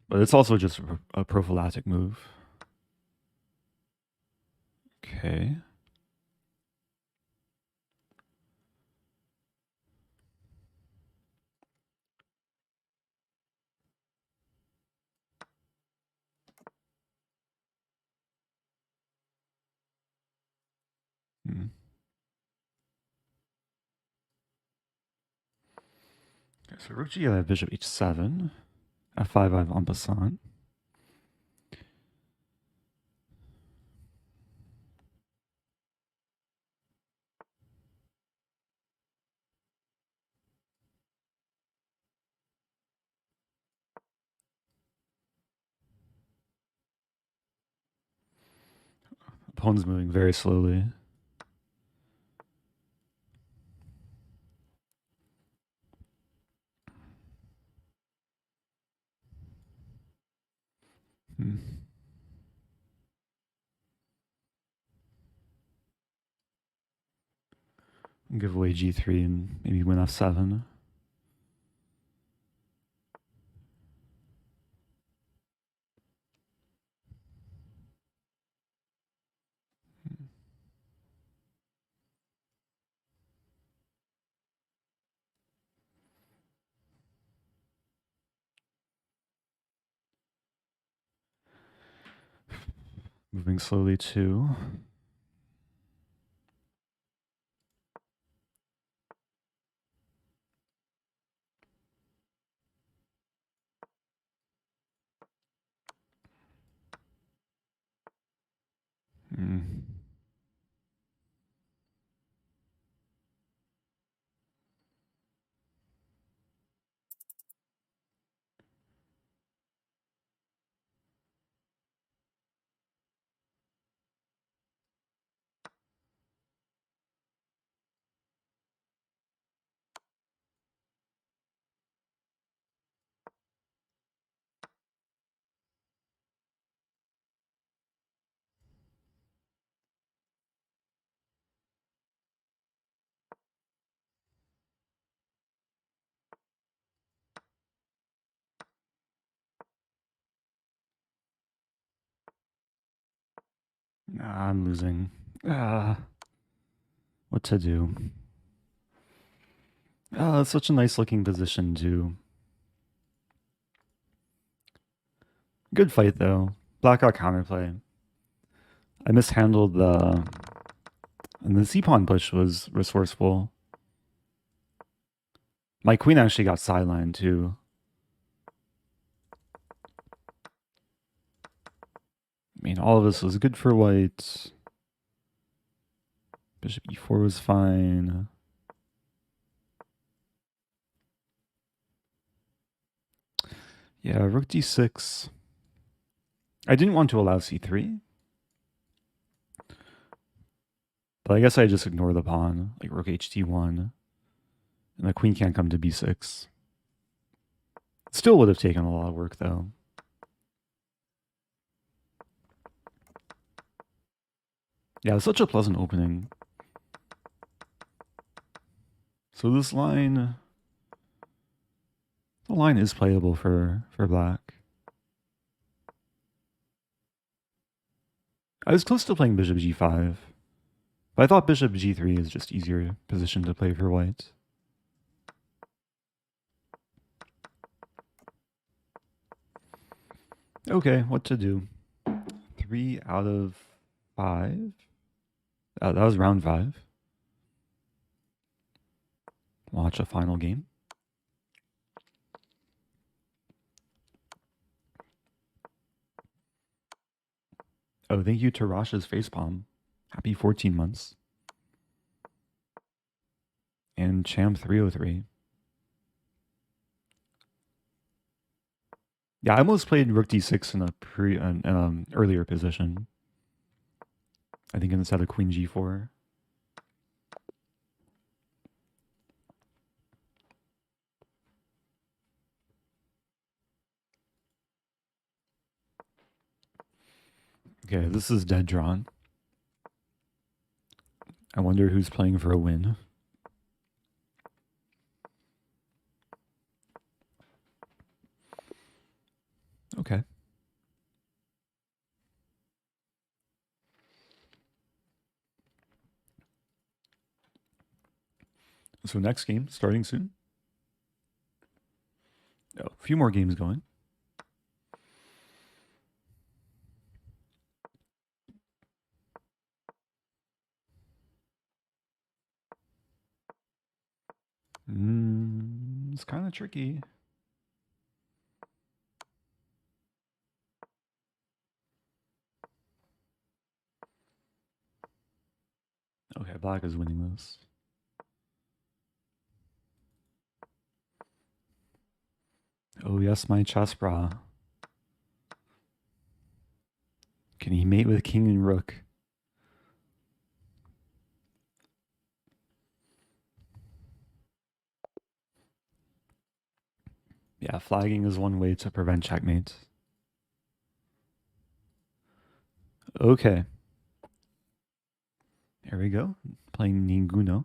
But it's also just a prophylactic move. Okay. Okay, so rook g, I have bishop h7. F5, I have en passant. Pawn's moving very slowly. Give away g3 and maybe win f7. Moving slowly too. I'm losing. What to do? It's such a nice looking position too. Good fight though. Black got counterplay. I mishandled the... And the c-pawn push was resourceful. My queen actually got sidelined too. I mean, all of this was good for white. Bishop e4 was fine. Yeah, rook d6. I didn't want to allow c3. But I guess I just ignore the pawn, like rook ht1. And the queen can't come to b6. Still would have taken a lot of work though. Yeah, it's such a pleasant opening. So this line... The line is playable for black. I was close to playing bishop g5. But I thought bishop g3 is just easier position to play for white. Okay, what to do? 3 out of 5? That was round 5. Watch a final game. Oh, thank you to Rasha's facepalm. Happy 14 months. And Champ 303. Yeah, I almost played Rook D6 in an earlier position. I think instead of Queen G4. Okay, this is dead drawn. I wonder who's playing for a win. Okay. So next game, starting soon. Oh, a few more games going. It's kind of tricky. Okay, black is winning this. Oh yes, my chess bra. Can he mate with king and rook? Yeah, flagging is one way to prevent checkmate. Okay. Here we go. Playing Ninguno.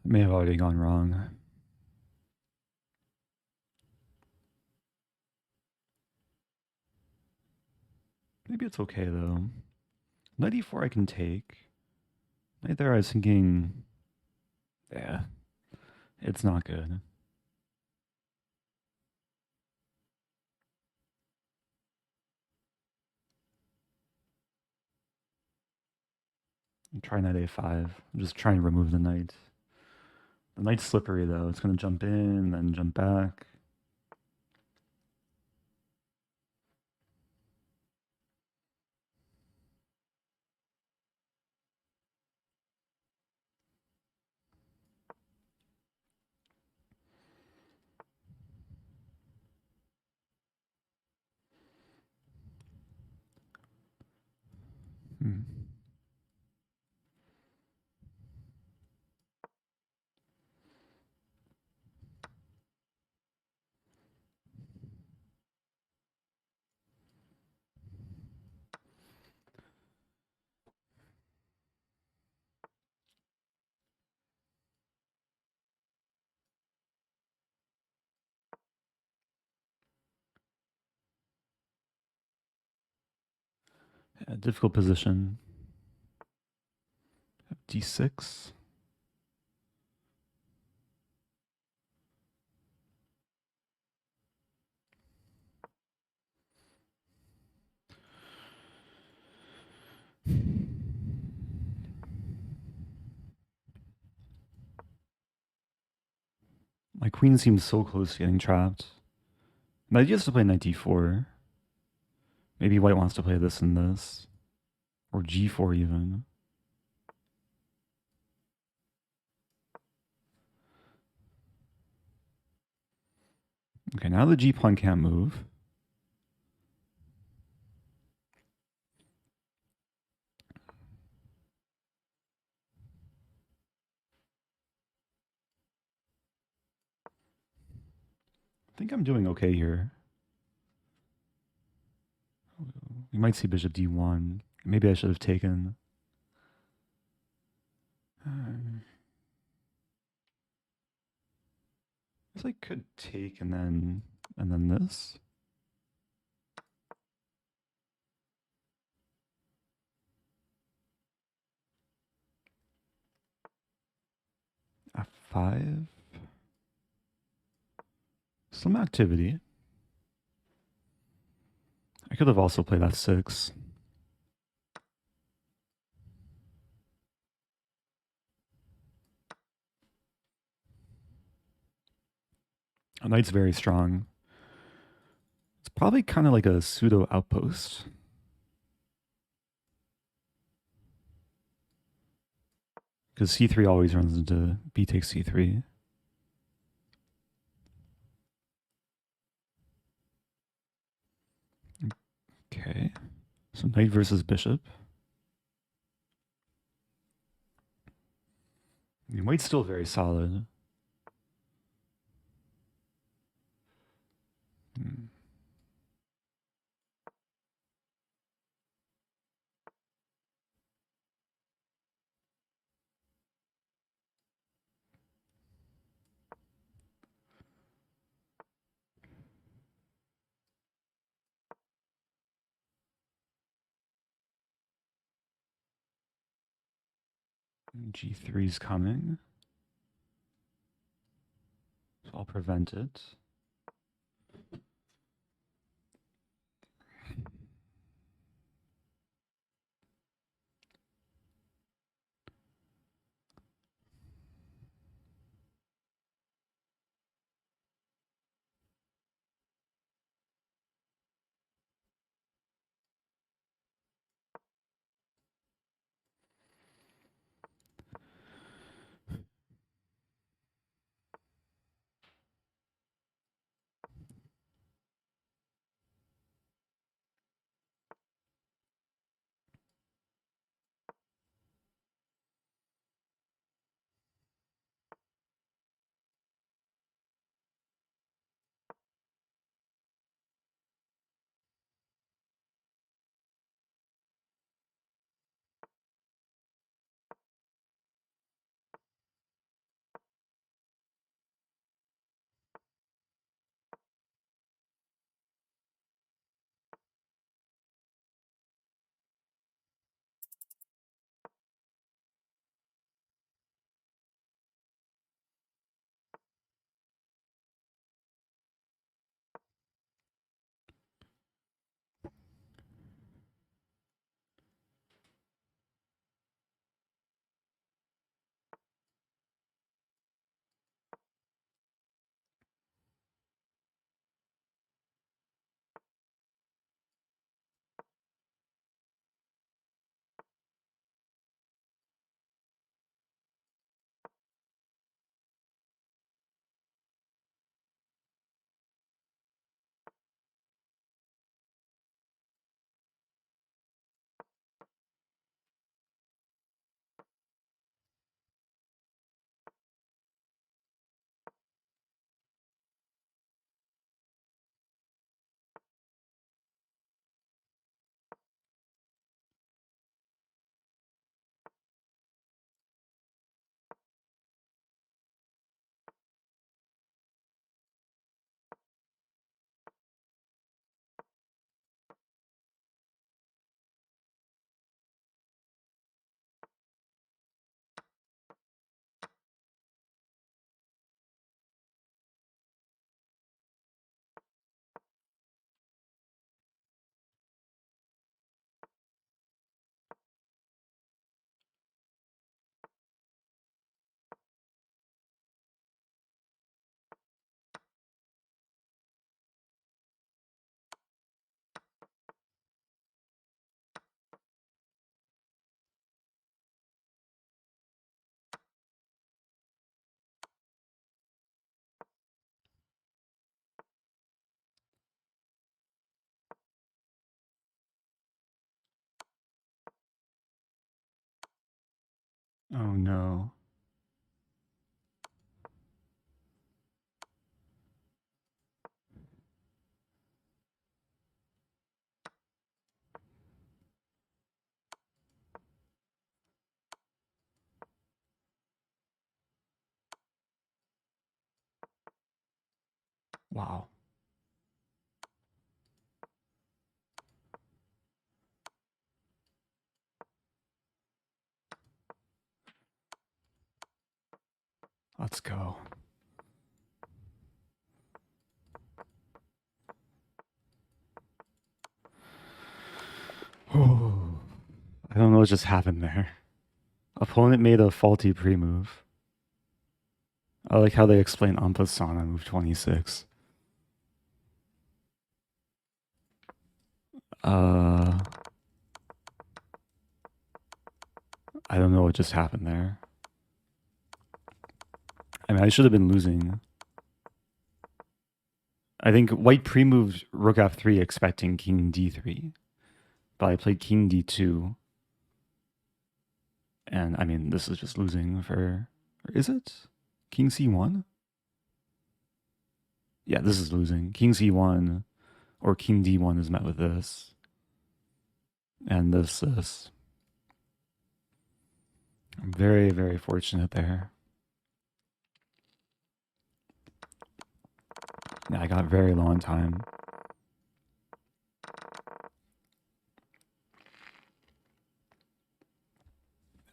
May have already gone wrong. Maybe it's okay though. Knight e4 I can take. Knight there I was thinking, yeah, it's not good. Try knight a5. I'm just trying to remove the knight. The knight's slippery though. It's going to jump in, then jump back. Hmm. Yeah, difficult position. D6. My queen seems so close to getting trapped. My idea is to play knight d4. Maybe white wants to play this and this. Or g4 even. Okay, now the g pawn can't move. think I'm doing okay here. We might see bishop d1. Maybe I should have taken. I guess I could take and then this. F5. Some activity. I could have also played f6. A knight's very strong. It's probably kind of like a pseudo outpost. Because c3 always runs into b takes c3. Okay. So knight versus bishop. I mean, white's still very solid. G3's coming. So I'll prevent it. Oh no. Wow. Let's go. Oh, I don't know what just happened there. Opponent made a faulty pre-move. I like how they explain en passant on move 26. I don't know what just happened there. I mean, I should have been losing. I think white pre-moved rook f3 expecting king d3. But I played king d2. And I mean, this is just losing for... Or is it? King c1? Yeah, this is losing. King c1 or king d1 is met with this. And this. I'm very, very fortunate there. Yeah, I got very long time.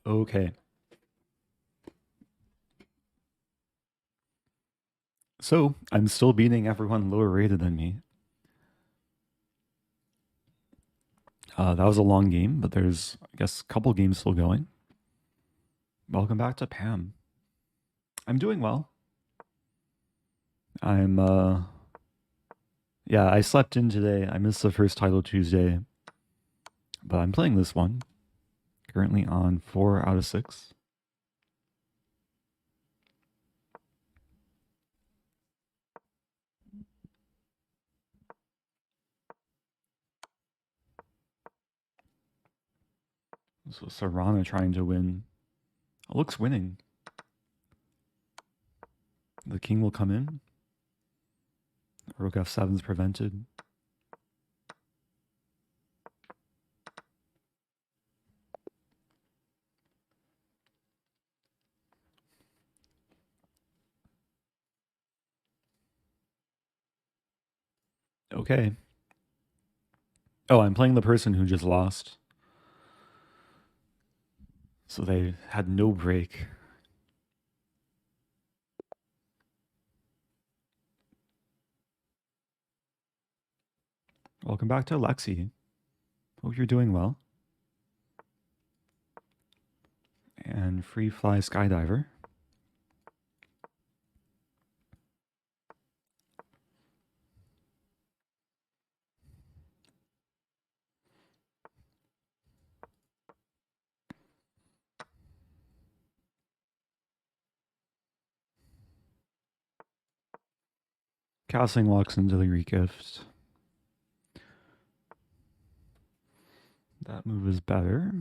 Okay. So, I'm still beating everyone lower rated than me. That was a long game, but there's, I guess, a couple games still going. Welcome back to Pam. I'm doing well. Yeah, I slept in today. I missed the first title Tuesday. But I'm playing this one. Currently on 4 out of 6. So Serrana trying to win. It looks winning. The king will come in. Rook f7 is prevented. Okay. Oh, I'm playing the person who just lost. So they had no break. Welcome back to Lexi. Hope you're doing well. And Free Fly Skydiver. Castling walks into the regift. That move is better.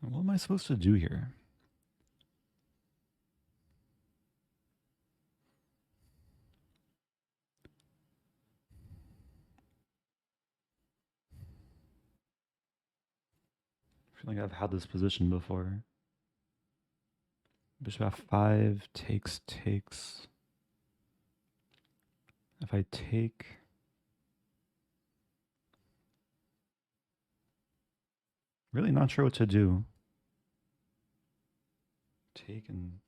What am I supposed to do here? I feel like I've had this position before. Bishop f5 takes. If I take, really not sure what to do. Take and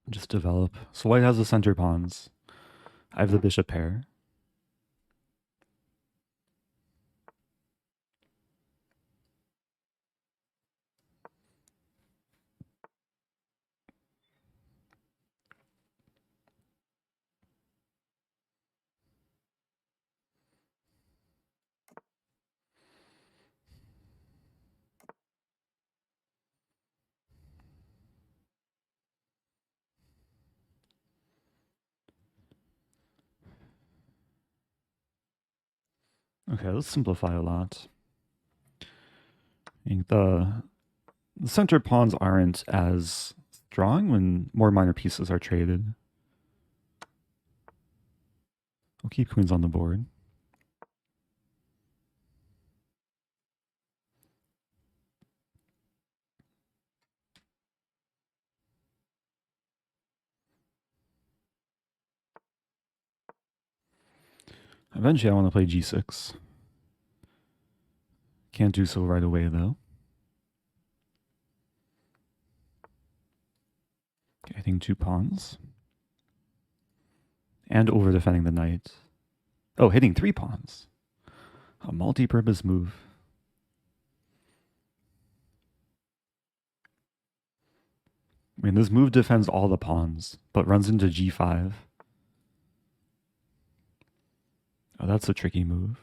just develop. So white has the center pawns. I have the bishop pair. Okay, let's simplify a lot. I think the center pawns aren't as strong when more minor pieces are traded. We'll keep queens on the board. Eventually I want to play g6. Can't do so right away though. Okay, hitting 2 pawns. And over defending the knight. Oh, hitting 3 pawns. A multi-purpose move. I mean, this move defends all the pawns, but runs into g5. Oh, that's a tricky move.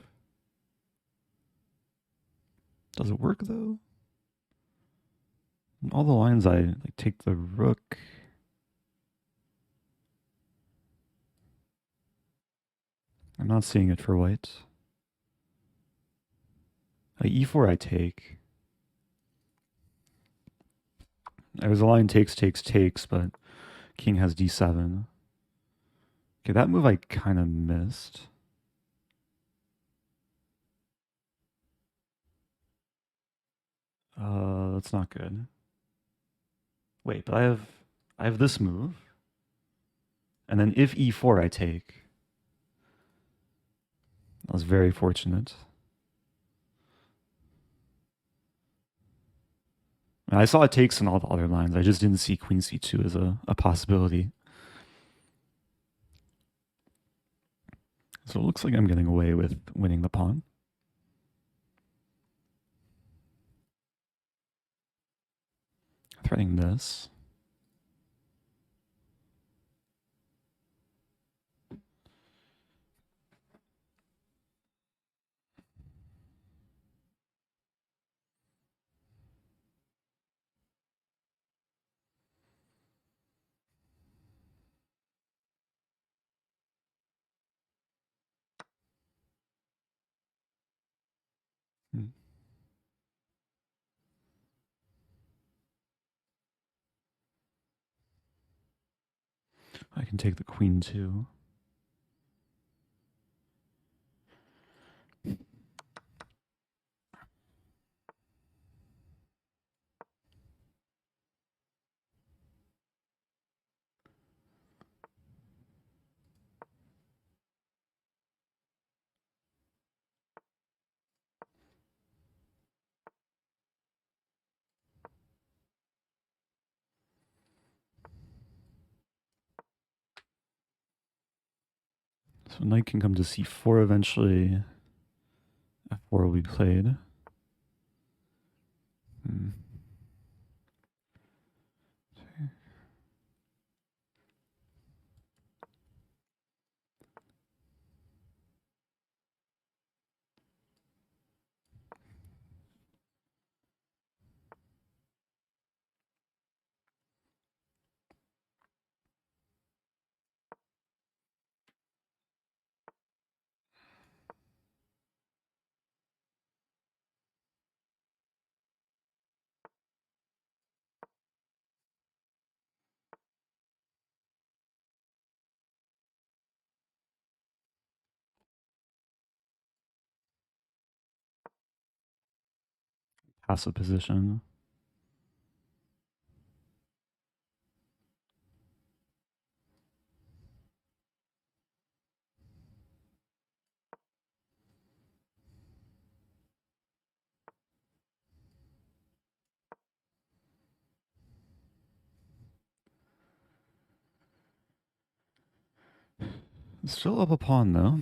Does it work though? In all the lines I like take the rook. I'm not seeing it for white. e4 I take. There's a line takes, but king has d7. Okay, that move I kind of missed. That's not good. Wait, but I have this move. And then if e4 I take. That was very fortunate. I saw it takes in all the other lines. I just didn't see queen c2 as a possibility. So it looks like I'm getting away with winning the pawn. Threatening this. I can take the queen too. So knight can come to c4 eventually. f4 will be played. Passive position. Still up a pawn though.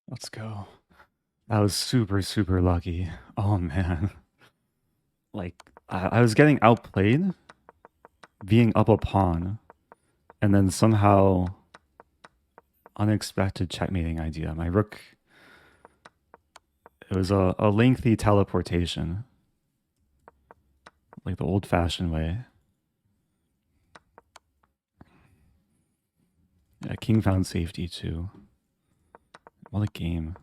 Let's go. That was super, super lucky. Oh man. Like, I was getting outplayed, being up a pawn, and then somehow unexpected checkmating idea. My rook, it was a lengthy teleportation, like the old fashioned way. Yeah, king found safety too. What a game.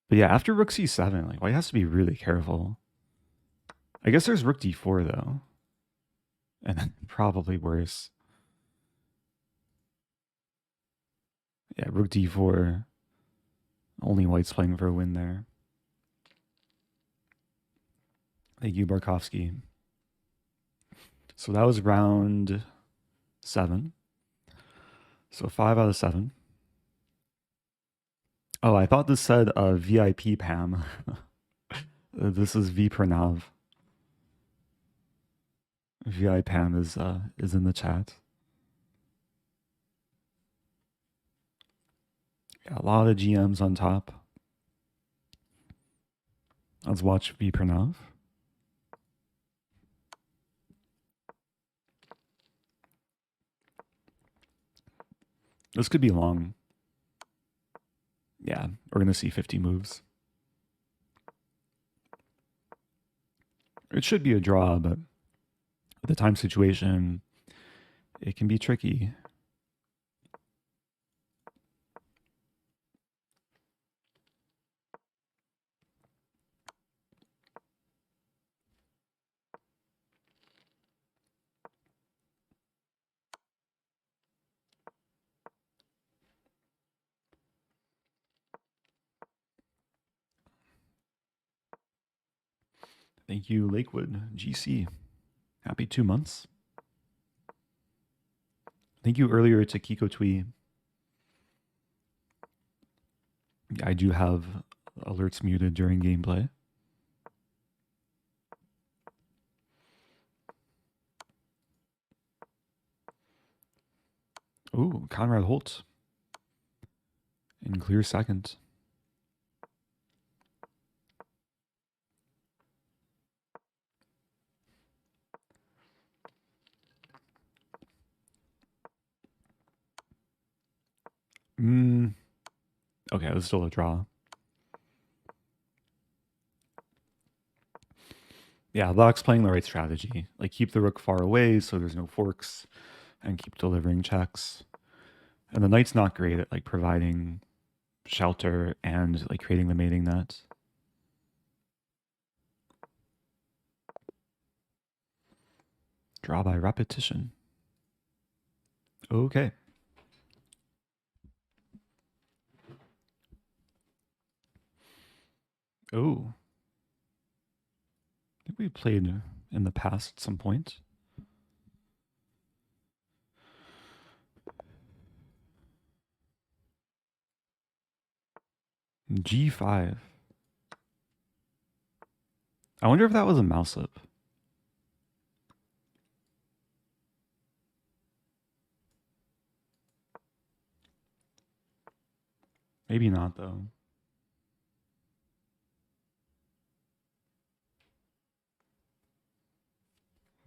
But yeah, after rook c7, like white has to be really careful. I guess there's rook d4 though. And probably worse. Yeah, rook d4. Only white's playing for a win there. Thank you, Barkovsky. So that was round 7. So 5 out of 7. Oh, I thought this said VIP Pam. This is V Pranav. VIP Pam is in the chat. Yeah, a lot of GMs on top. Let's watch V Pranav. This could be long. Yeah, we're gonna see 50 moves. It should be a draw, but with the time situation, it can be tricky. Thank you, Lakewood GC. Happy 2 months. Thank you earlier to Kiko Twee. I do have alerts muted during gameplay. Ooh, Conrad Holt in clear second. Okay, it was still a draw. Yeah, Black's playing the right strategy. Like, keep the rook far away so there's no forks, and keep delivering checks. And the knight's not great at, like, providing shelter and, like, creating the mating net. Draw by repetition. Okay. Oh. I think we played in the past at some point. G5. I wonder if that was a mouse up. Maybe not, though.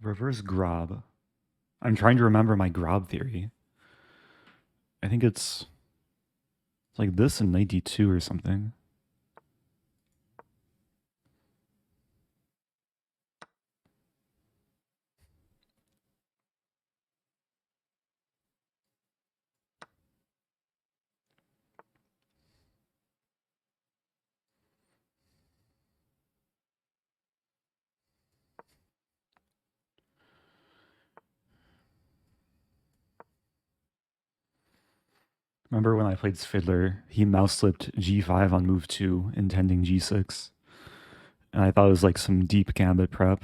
Reverse Grob. I'm trying to remember my Grob theory. I think it's like this in 92 or something. Remember when I played Fiddler, he mouse slipped G5 on move 2, intending G6. And I thought it was like some deep gambit prep.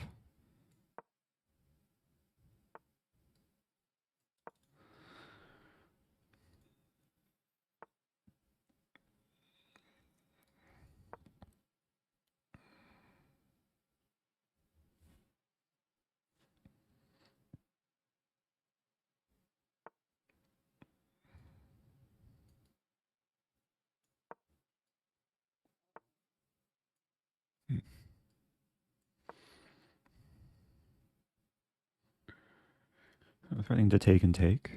threatening to take and take.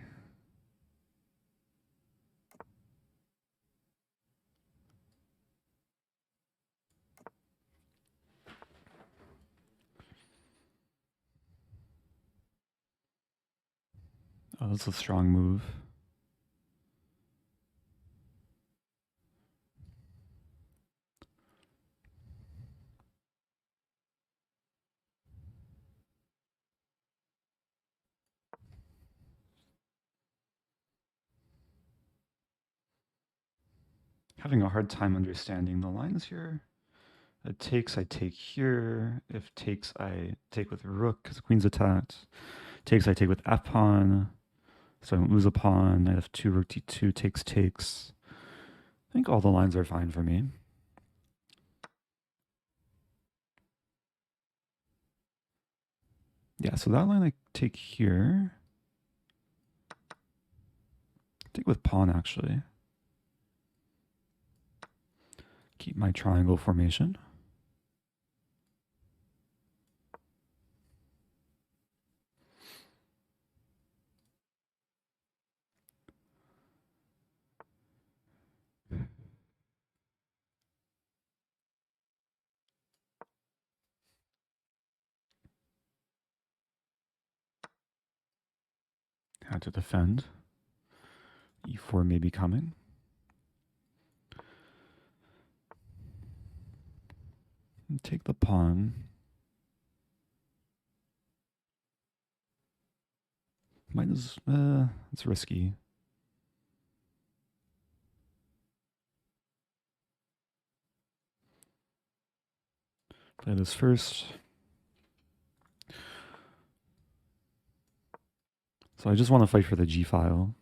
Oh, that's a strong move. Having a hard time understanding the lines here. It takes, I take here. If takes, I take with rook because the queen's attacked. Takes, I take with f pawn. So I don't lose a pawn. Knight f2, rook d2, takes. I think all the lines are fine for me. Yeah, so that line I take here. Take with pawn, actually. Keep my triangle formation. Had to defend. E4 may be coming. Take the pawn. Might as it's risky. Play this first. So I just want to fight for the G file.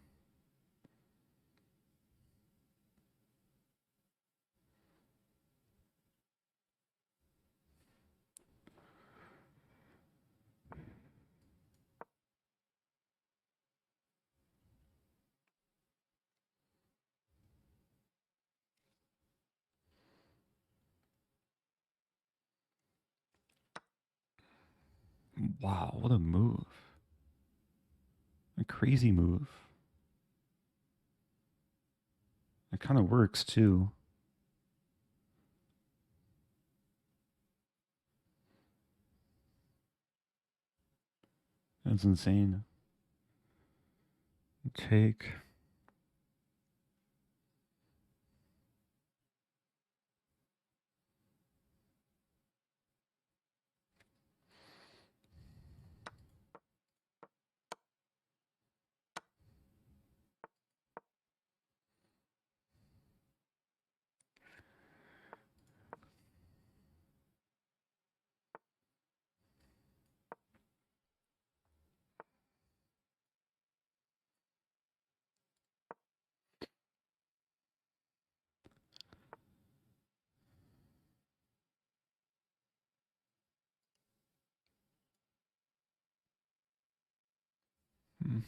Wow, what a move. A crazy move. It kind of works too. That's insane. Take. Hmm.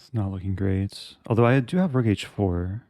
It's not looking great. Although I do have rook h4.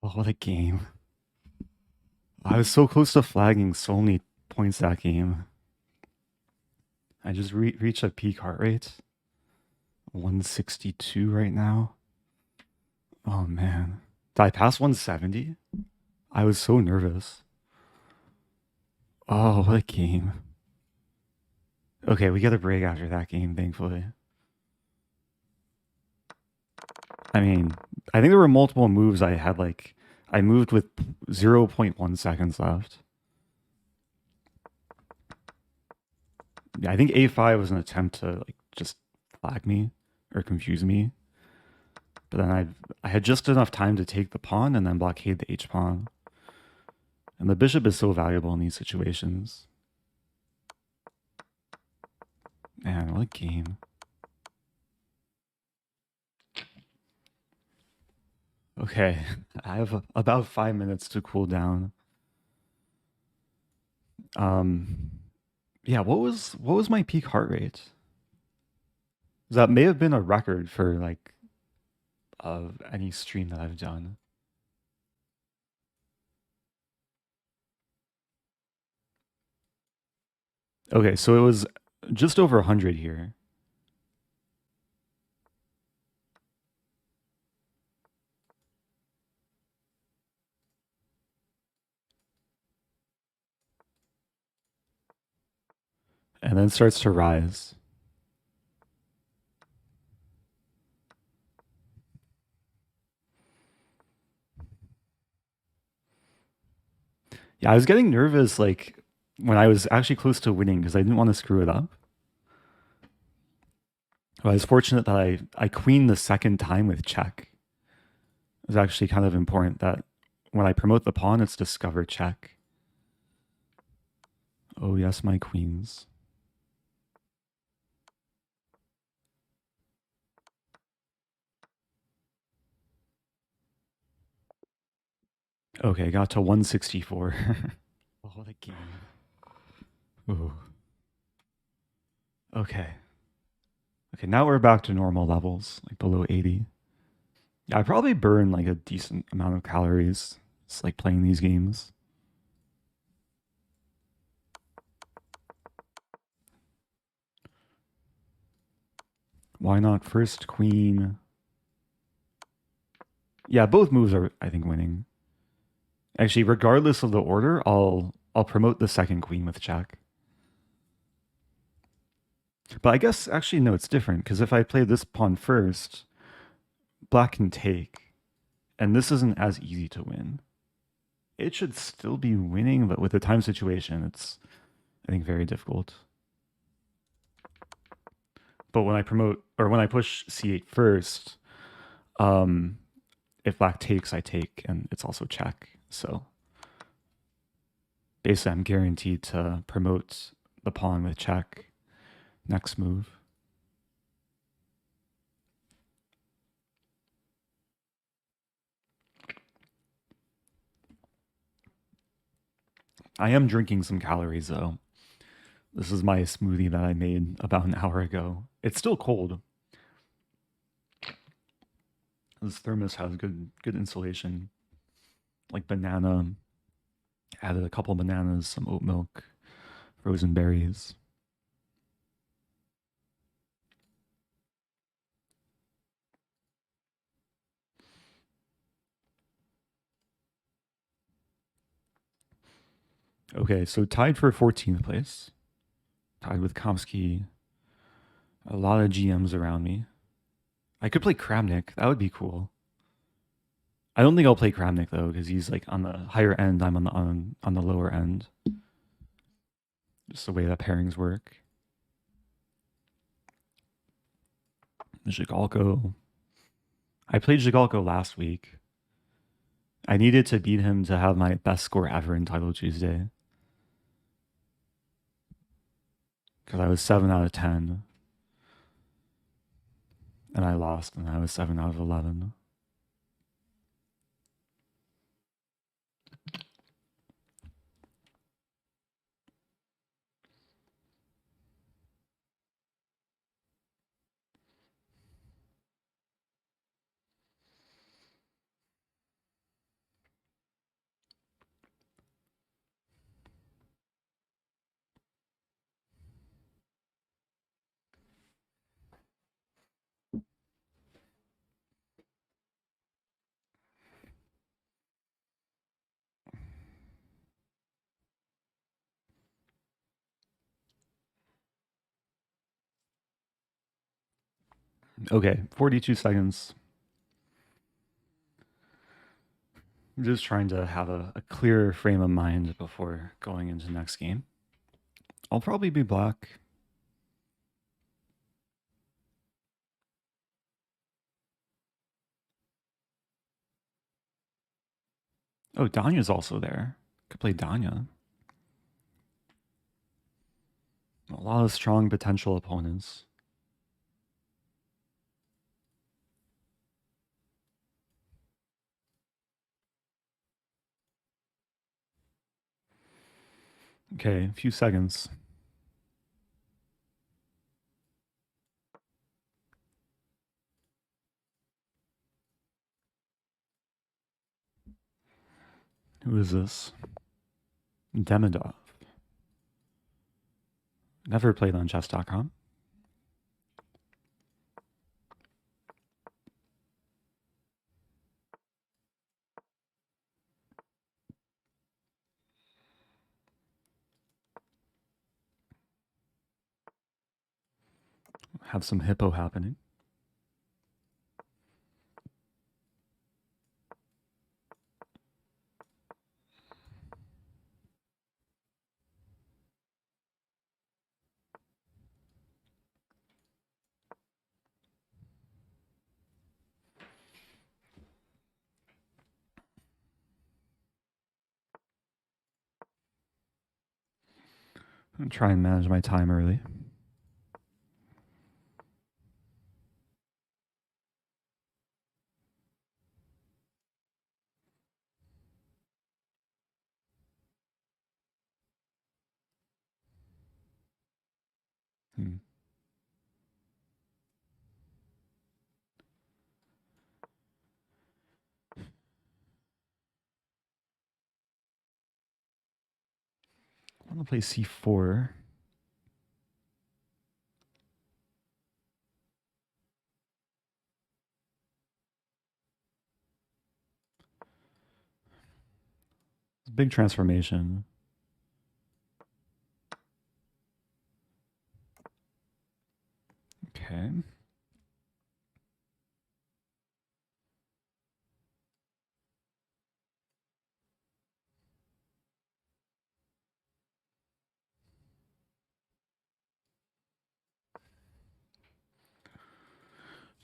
Oh, what a game. I was so close to flagging so many points that game. I just reached a peak heart rate. 162 right now. Oh man. Did I pass 170? I was so nervous. Oh, what a game. Okay, we get a break after that game, thankfully. I mean, I think there were multiple moves I had like I moved with 0.1 seconds left. Yeah, I think A5 was an attempt to like just flag me or confuse me. But then I had just enough time to take the pawn and then blockade the H pawn. And the bishop is so valuable in these situations. Man, what a game. Okay, I have about 5 minutes to cool down. Um, yeah, what was my peak heart rate? That may have been a record for like of any stream that I've done. Okay, so it was just over 100 here. And then starts to rise. Yeah, I was getting nervous like when I was actually close to winning because I didn't want to screw it up. But I was fortunate that I queened the second time with check. It was actually kind of important that when I promote the pawn, it's discover check. Oh yes, my queens. Okay, got to 164. Oh, what a game. Ooh. Okay. Okay, now we're back to normal levels, like below 80. Yeah, I probably burn like a decent amount of calories just like playing these games. Why not first queen? Yeah, both moves are I think winning. Actually, regardless of the order, I'll promote the second queen with check. But I guess actually no, it's different because if I play this pawn first, black can take, and this isn't as easy to win. It should still be winning, but with the time situation, it's I think very difficult. But when I promote or when I push c8 first, um, if black takes, I take, and it's also check. So basically, I'm guaranteed to promote the pawn with check next move. I am drinking some calories though. This is my smoothie that I made about an hour ago. It's still cold. This thermos has good insulation. Like banana. Added a couple bananas, some oat milk, frozen berries. Okay, so tied for 14th place. Tied with Komsky. A lot of GMs around me. I could play Kramnik. That would be cool. I don't think I'll play Kramnik though, because he's like on the higher end. I'm on the lower end. Just the way that pairings work. Zhigalko. I played Zhigalko last week. I needed to beat him to have my best score ever in Title Tuesday. Because I was 7 out of 10. And I lost, and I was 7 out of 11. Okay, 42 seconds. I'm just trying to have a clearer frame of mind before going into the next game. I'll probably be black. Oh, Danya's also there. Could play Danya. A lot of strong potential opponents. Okay, a few seconds. Who is this? Demidov. Never played on chess.com. Have some Hippo happening. I'm try and manage my time early. Hmm. I want to play c4. Big transformation. Okay.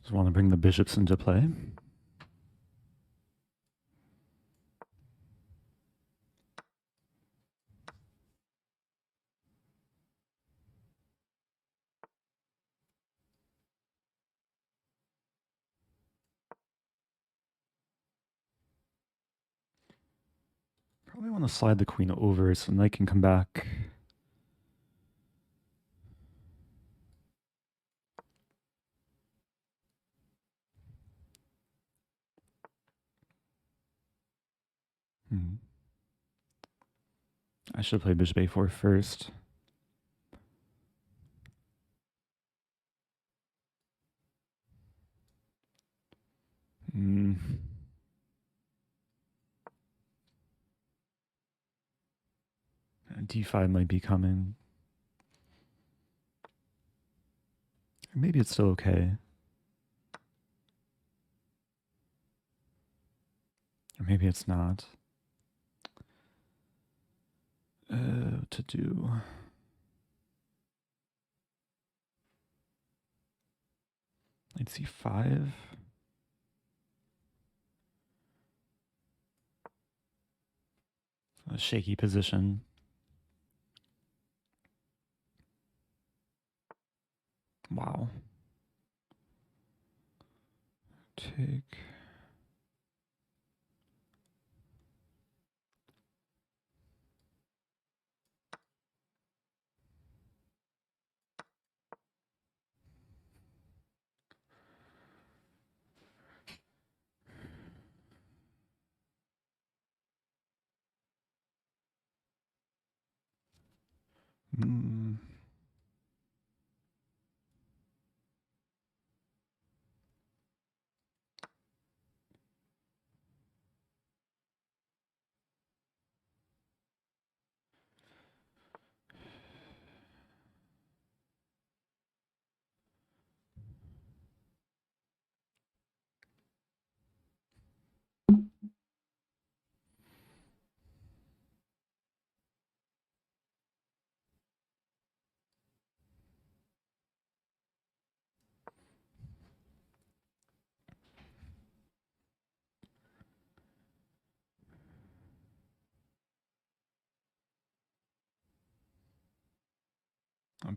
Just want to bring the bishops into play. Probably want to slide the queen over so knight can come back. Hmm. I should play bishop a4 first. Hmm. D5 might be coming. Or maybe it's still okay. Or maybe it's not. What to do? Knight c5. A shaky position. Wow. Take. Hmm.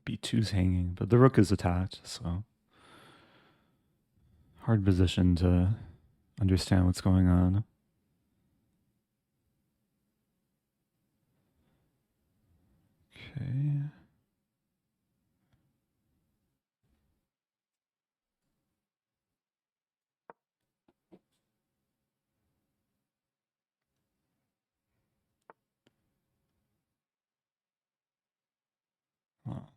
B2's hanging, but the rook is attacked, so hard position to understand what's going on. Okay. Well,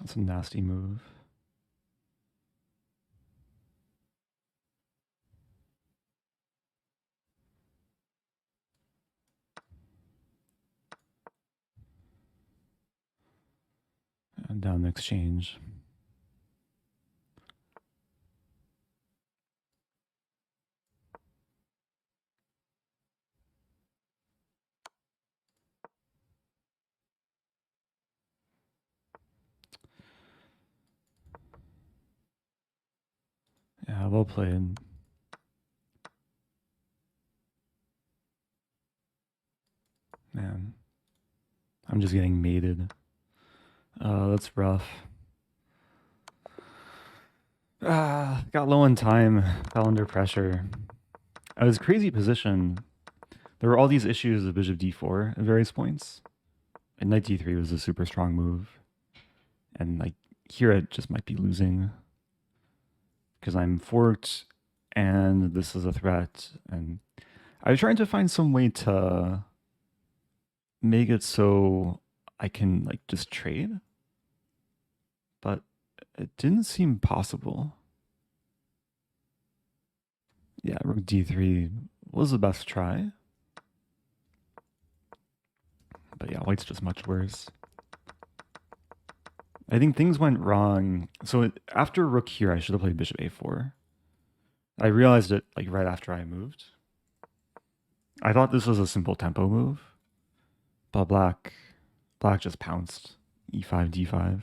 that's a nasty move. And down the exchange. Yeah, well played. Man, I'm just getting mated. That's rough. Got low on time, fell under pressure. I was crazy position. There were all these issues of bishop d4 at various points. And knight d3 was a super strong move. And like here I just might be losing because I'm forked and this is a threat. And I was trying to find some way to make it so I can like just trade, but it didn't seem possible. Yeah, rook d3 was the best try. But yeah, white's just much worse. I think things went wrong. So after rook here, I should have played bishop a4. I realized it like right after I moved. I thought this was a simple tempo move, but black just pounced e5, d5.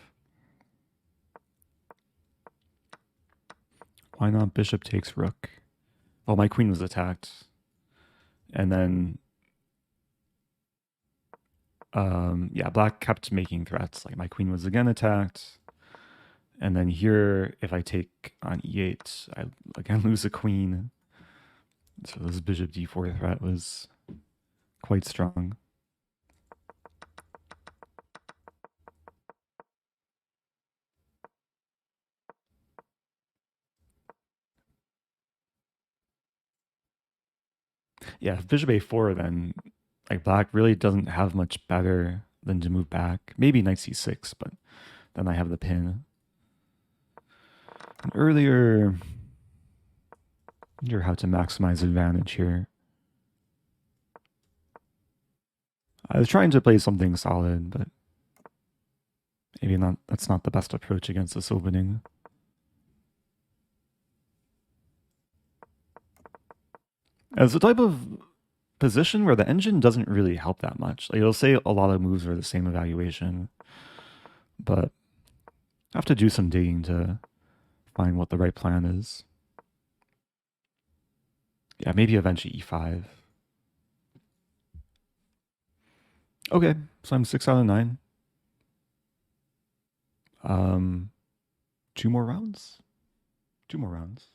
Why not bishop takes rook? Well, my queen was attacked. And then, yeah, black kept making threats. Like my queen was again attacked. And then here, if I take on e8, I again lose a queen. So this bishop d4 threat was quite strong. Yeah, if bishop a4, then like black really doesn't have much better than to move back. Maybe knight c6, but then I have the pin. And earlier, I wonder how to maximize advantage here. I was trying to play something solid, but maybe not. That's not the best approach against this opening. It's a type of position where the engine doesn't really help that much. Like it'll say a lot of moves are the same evaluation, but I have to do some digging to find what the right plan is. Yeah, maybe eventually e5. Okay, so I'm 6 out of 9. 2 more rounds? 2 more rounds.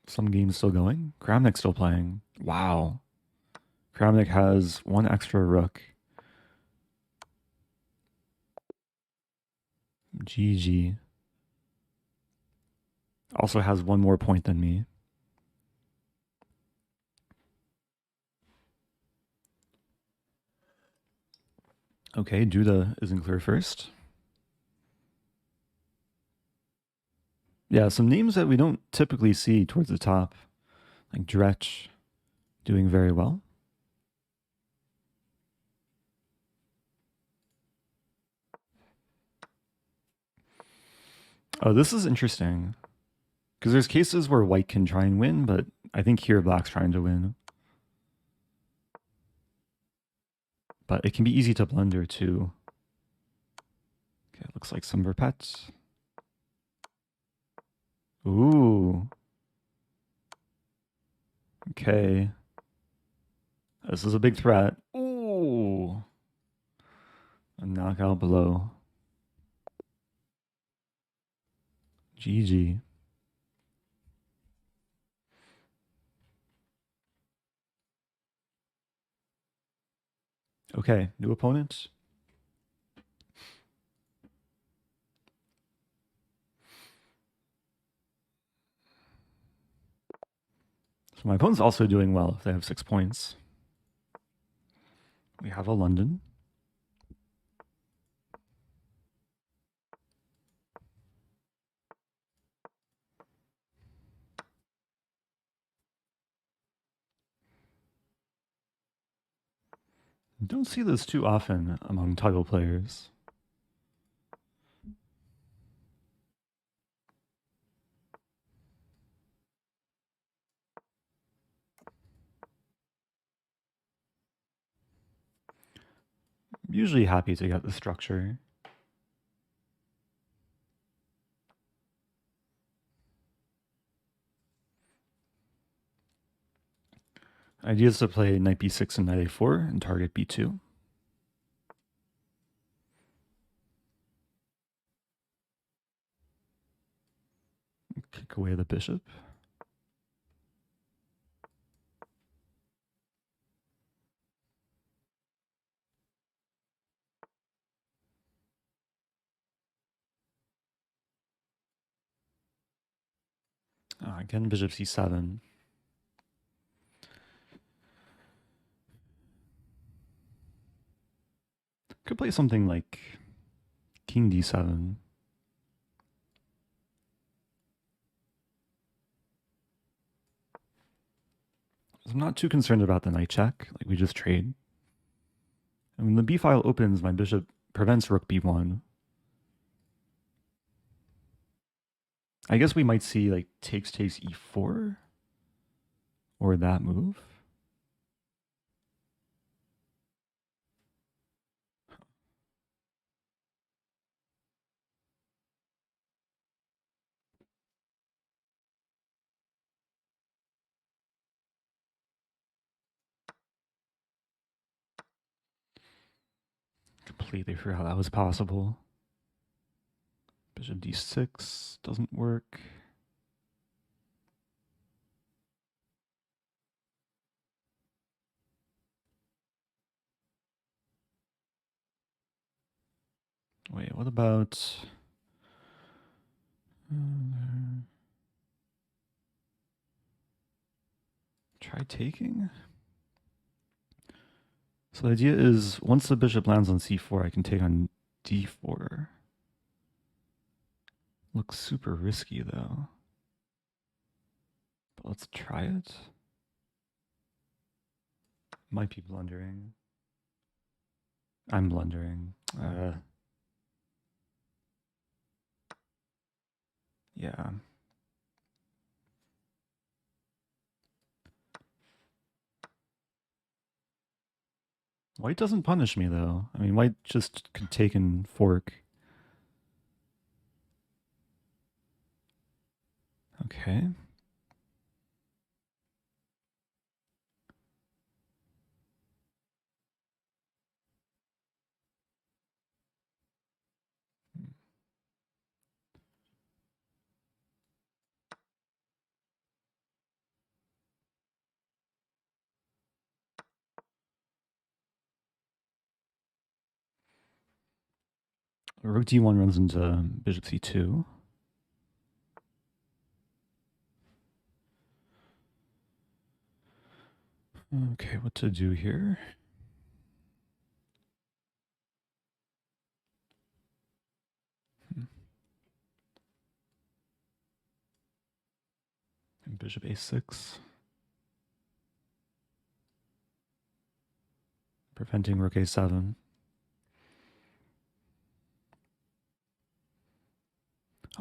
Some games still going. Kramnik's still playing. Wow. Kramnik has 1 extra rook. GG. Also has 1 more point than me. Okay, Duda isn't clear first. Yeah, some names that we don't typically see towards the top, like Dretch, doing very well. Oh, this is interesting Because there's cases where white can try and win, but I think here black's trying to win. But it can be easy to blunder too. Okay, looks like some verpets. Ooh. Okay. This is a big threat. Ooh. A knockout blow. GG. Okay, new opponent. So my opponent's also doing well if they have 6 points. We have a London. Don't see this too often among toggle players. I'm usually happy to get the structure. Idea is to play knight b6 and knight a4 and target b2. Kick away the bishop. Again, bishop c7. Could play something like king d7. I'm not too concerned about the knight check, like we just trade. And when the b file opens, my bishop prevents rook b1. I guess we might see like takes e4 or that move. Completely forgot that was possible. Bishop d6 doesn't work. Wait, what about... try taking? So the idea is, once the bishop lands on c4, I can take on d4. Looks super risky, though. But let's try it. Might be blundering. I'm blundering. Yeah. White doesn't punish me, though. I mean, white just could take and fork. Okay. Rook d1 runs into bishop c2. Okay, what to do here? And bishop a6. Preventing rook a7.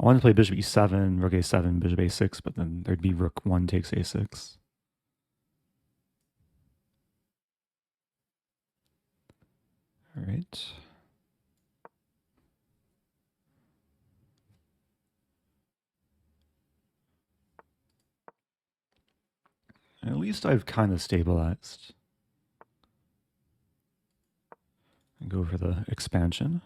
I wanted to play bishop e7, rook a7, bishop a6, but then there'd be rook 1 takes a6. All right. At least I've kind of stabilized. And go for the expansion.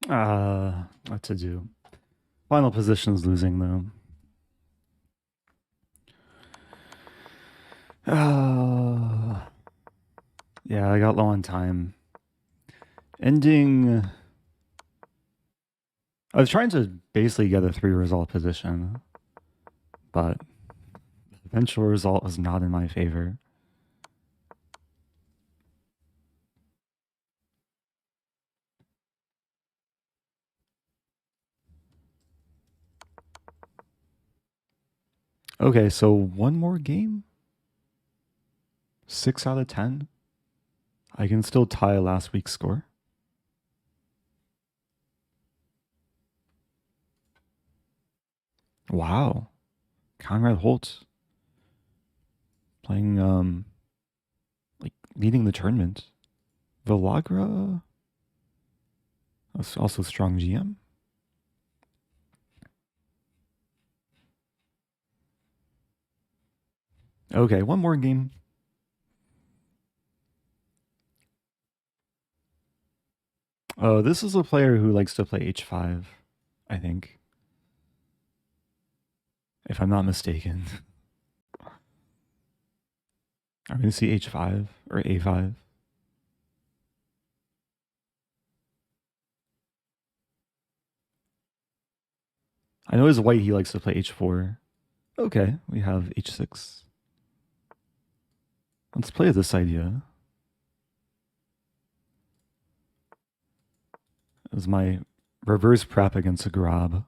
What to do? Final position's losing though. Yeah, I got low on time. Ending. I was trying to basically get a 3 result position, but the eventual result was not in my favor. Okay, so one more game? 6 out of 10? I can still tie last week's score. Wow. Conrad Holtz playing, like, leading the tournament. Villagra, also strong GM. Okay, one more game. Oh, this is a player who likes to play h5, I think. If I'm not mistaken. Are we going to see h5 or a5? I know as white he likes to play h4. Okay, we have h6. Let's play this idea. As my reverse prep against a grab.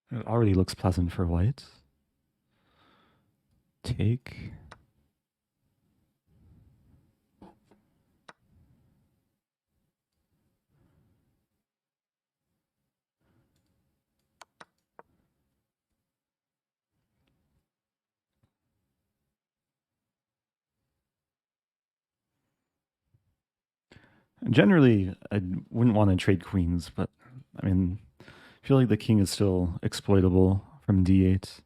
It already looks pleasant for white. Take. Generally, I wouldn't want to trade queens, but I mean, I feel like the king is still exploitable from d8.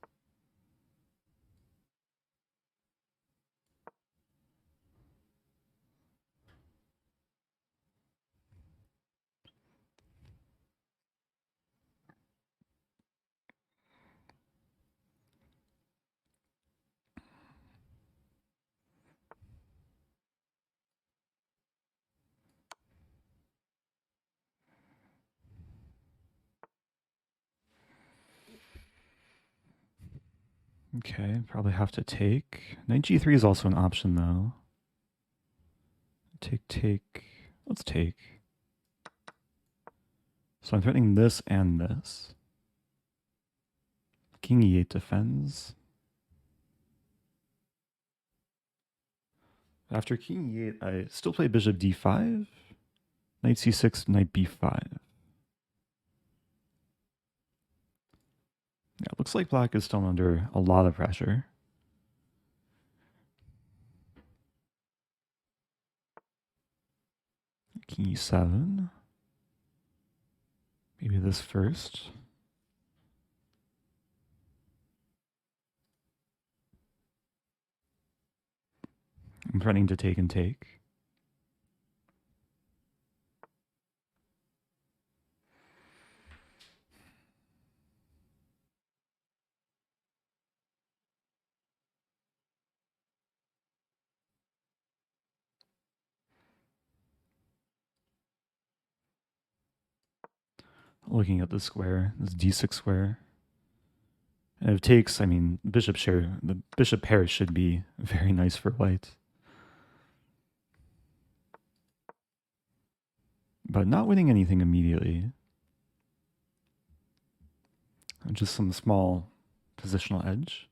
Okay, probably have to take. Knight g3 is also an option, though. Take. Let's take. So I'm threatening this and this. King e8 defends. After king e8, I still play bishop d5. Knight c6, knight b5. Yeah, looks like black is still under a lot of pressure. King e7. Maybe this first. I'm threatening to take and take. Looking at the square, this d6 square. And if it takes, I mean, the bishop pair should be very nice for white. But not winning anything immediately. Just some small positional edge.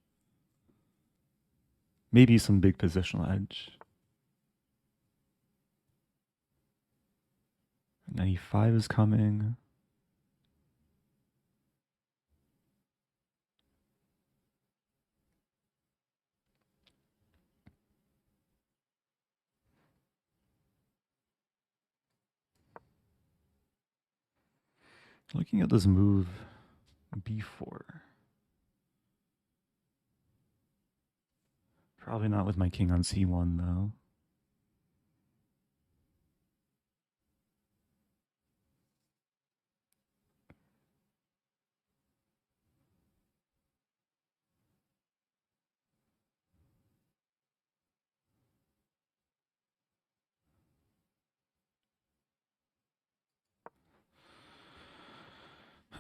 Maybe some big positional edge. 95 is coming. Looking at this move, b4. Probably not with my king on c1, though.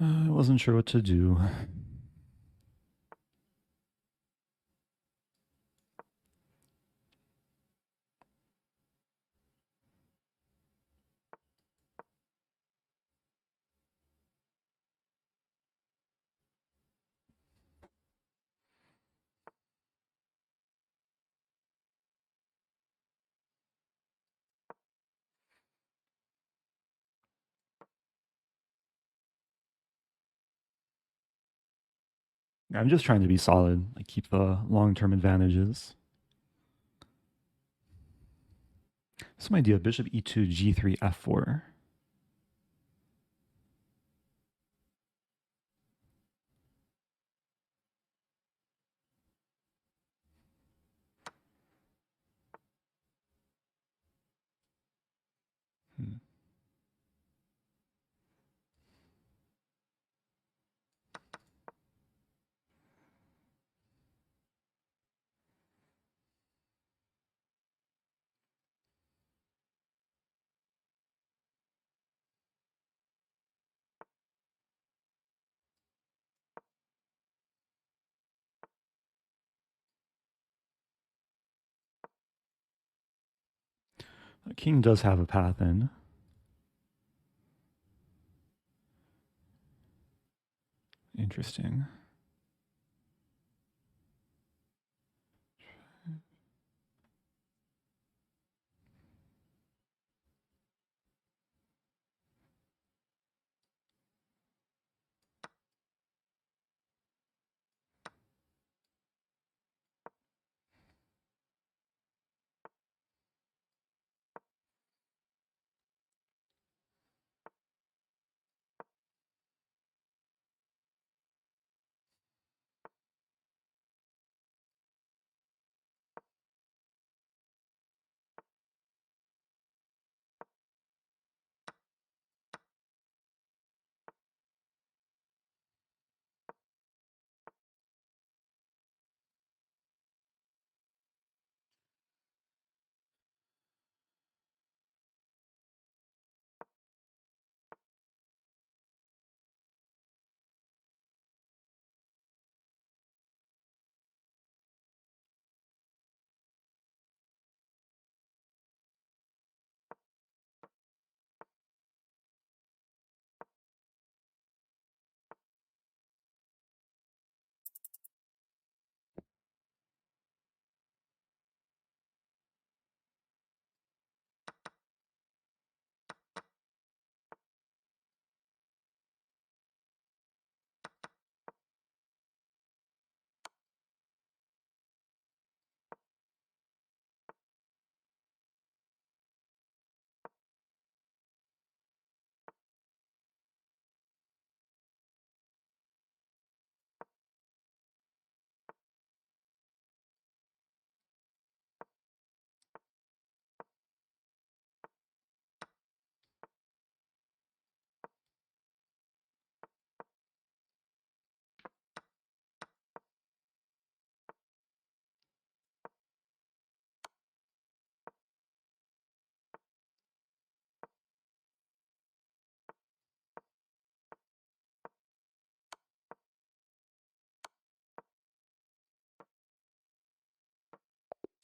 I wasn't sure what to do. I'm just trying to be solid, like keep the long-term advantages. Some idea, bishop e2, g3, f4. King does have a path in. Interesting.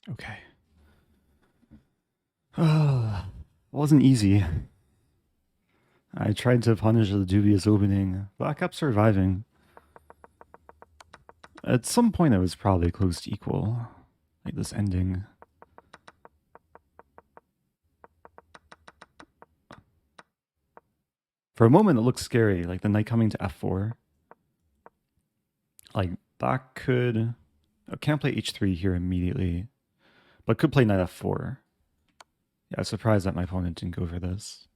Okay. Wasn't easy. I tried to punish the dubious opening, but I kept surviving. At some point, it was probably close to equal, like this ending. For a moment, it looked scary, like the knight coming to f4. Like, black could... can't play h3 here immediately, but could play knight f4. Yeah, I was surprised that my opponent didn't go for this.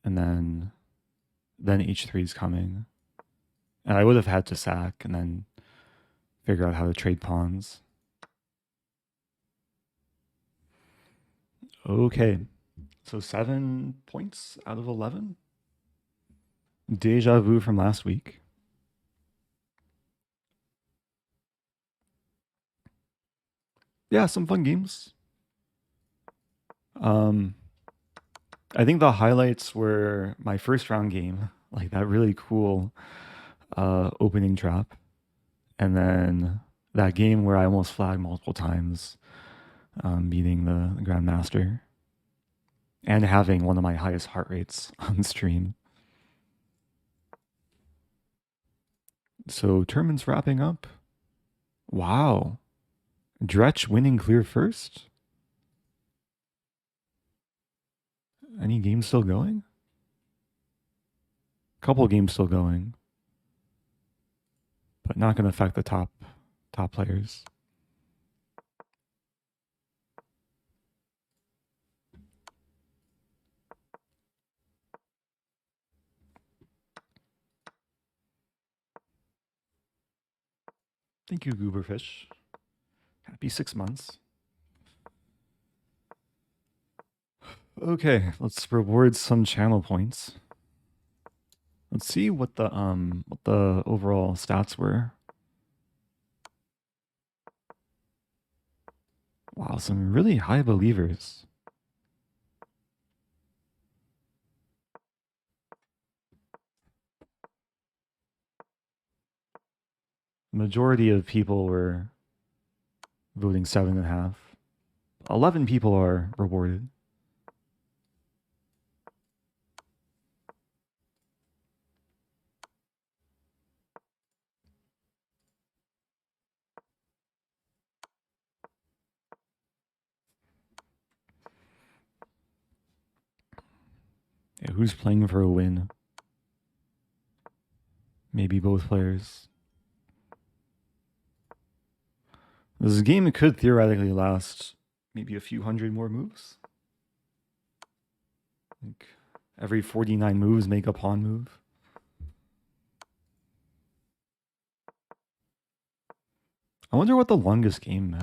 And then h3 is coming. And I would have had to sack and then figure out how to trade pawns. Okay, so 7 points out of 11. Deja vu from last week. Yeah, some fun games. I think the highlights were my first round game, like that really cool opening trap, and then that game where I almost flagged multiple times, beating the Grandmaster, and having one of my highest heart rates on stream. So tournament's wrapping up. Wow. Dretch winning clear first? Any games still going? Couple games still going. But not going to affect the top players. Thank you, Gooberfish. Happy 6 months. Okay, let's reward some channel points. Let's see what the overall stats were. Wow, some really high believers. Majority of people were voting 7.5. 11 people are rewarded. Yeah, who's playing for a win? Maybe both players. This game could theoretically last maybe a few hundred more moves. Like every 49 moves make a pawn move. I wonder what the longest game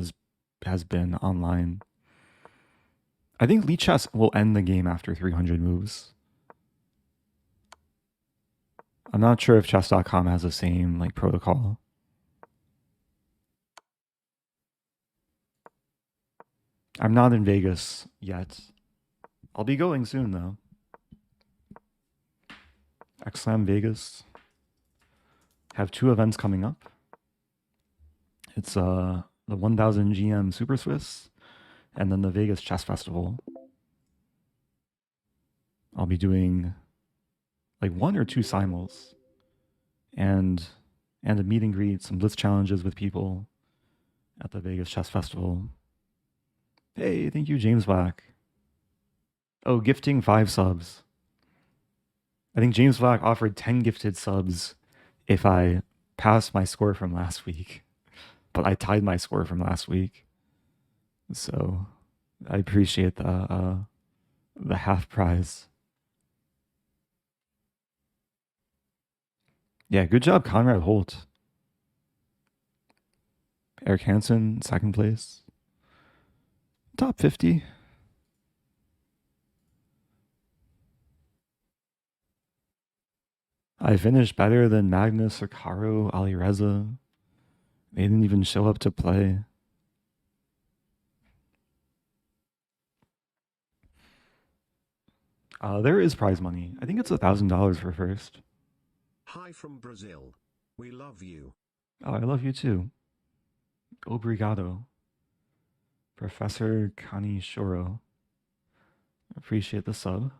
has been online. I think Lee Chess will end the game after 300 moves. I'm not sure if chess.com has the same like protocol. I'm not in Vegas yet. I'll be going soon though. XSlam Vegas. Have 2 events coming up. It's the 1000 GM Super Swiss and then the Vegas Chess Festival. I'll be doing like 1 or 2 simuls and a meet and greet, some blitz challenges with people at the Vegas Chess Festival. Hey, thank you, James Black. Oh, gifting 5 subs. I think James Black offered 10 gifted subs if I passed my score from last week, but I tied my score from last week. So I appreciate the half prize. Yeah, good job, Conrad Holt. Eric Hansen, 2nd place. Top 50. I finished better than Magnus, Hikaru, Alireza. They didn't even show up to play. There is prize money. I think it's $1,000 for first. Hi from Brazil. We love you. Oh, I love you too. Obrigado. Professor Kani Shoro. Appreciate the sub.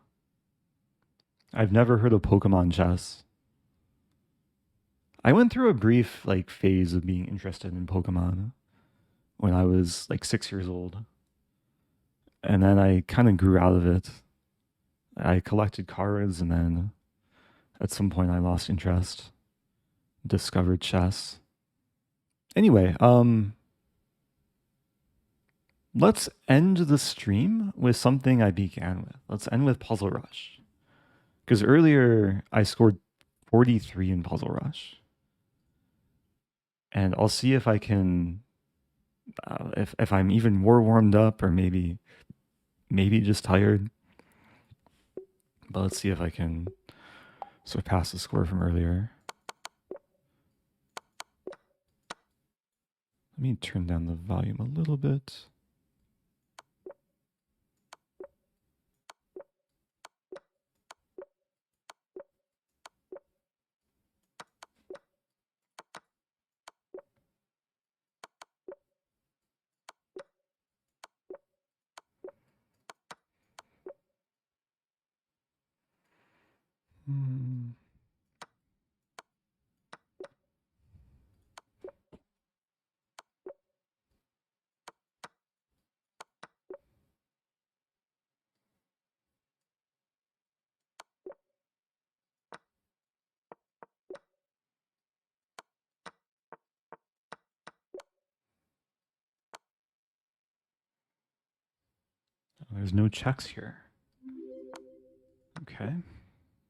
I've never heard of Pokemon chess. I went through a brief like phase of being interested in Pokemon when I was like 6 years old. And then I kind of grew out of it. I collected cards and then at some point I lost interest. Discovered chess. Anyway, let's end the stream with something I began with. Let's end with Puzzle Rush. Because earlier I scored 43 in Puzzle Rush. And I'll see if I can, if I'm even more warmed up or maybe just tired. But let's see if I can surpass the score from earlier. Let me turn down the volume a little bit. There's no checks here. Okay.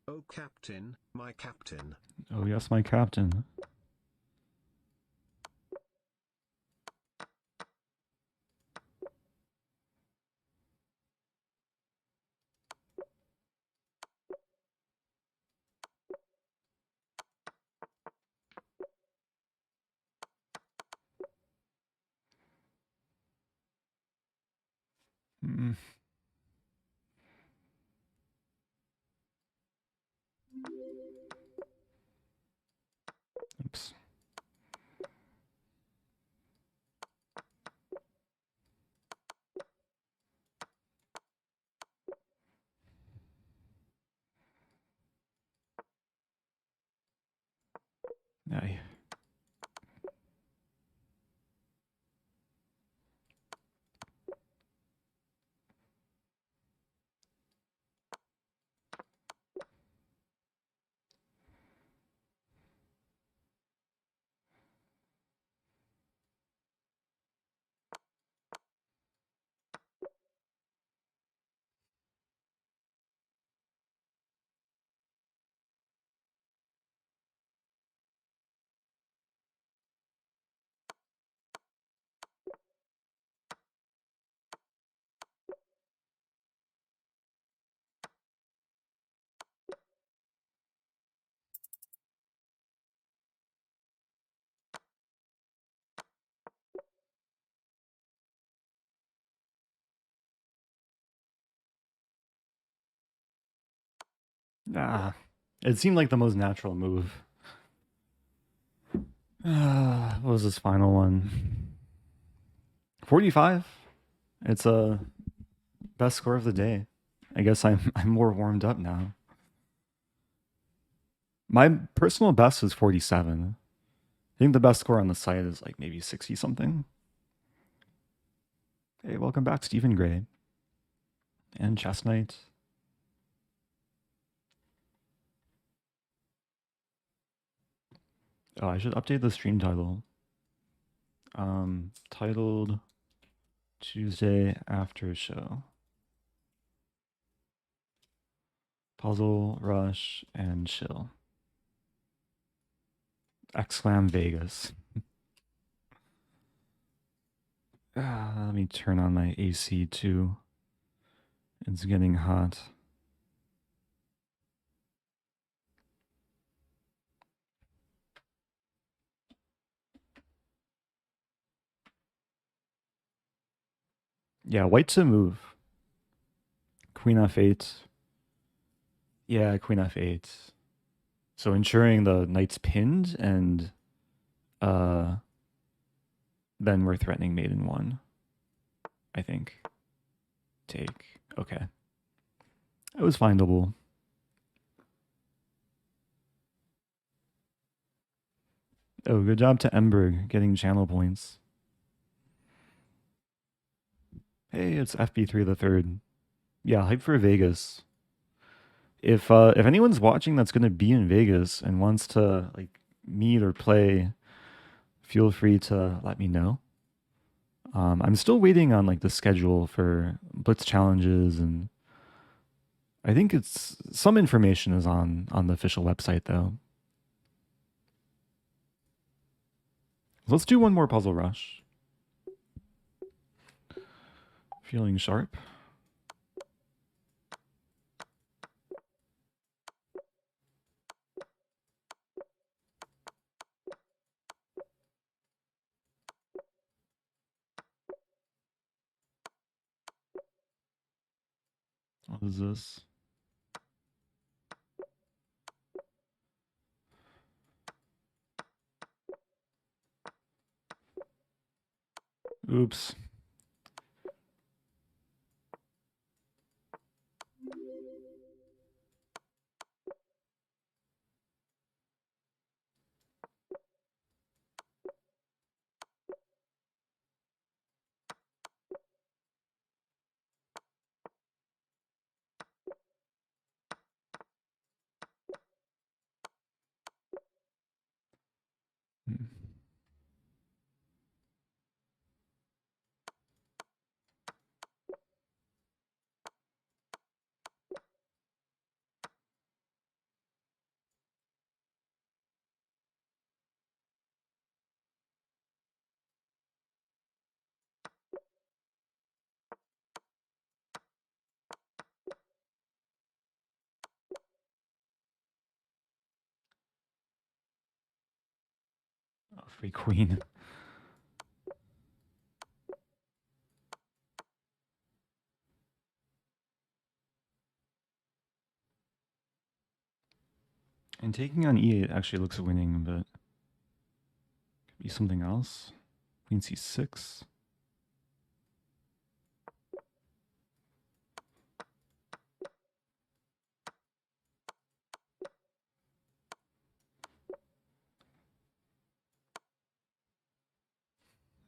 Oh, Captain, my Captain. Oh, yes, my captain. Oops. Aye. Ah, it seemed like the most natural move. What was this final one? 45. It's a best score of the day. I guess I'm more warmed up now. My personal best is 47. I think the best score on the site is like maybe 60 something. Hey, welcome back, Stephen Gray and Chess Knight. Oh, I should update the stream title. Titled Tuesday After Show. Puzzle, Rush, and Chill. Exclam Vegas. Let me turn on my AC too. It's getting hot. Yeah, white to move. Queen f8. Yeah, queen f8. So ensuring the knight's pinned and then we're threatening mate in one. I think. Take. Okay. It was findable. Oh, good job to Emberg getting channel points. Hey, it's FB3 the third. Yeah, hype for Vegas. If anyone's watching that's gonna be in Vegas and wants to like meet or play, feel free to let me know. I'm still waiting on like the schedule for Blitz challenges, and I think it's some information is on the official website though. Let's do one more puzzle rush. Feeling sharp. What is this? Oops. Hmm. Oh, free queen. And taking on e8 actually looks winning, but could be something else. Queen c6.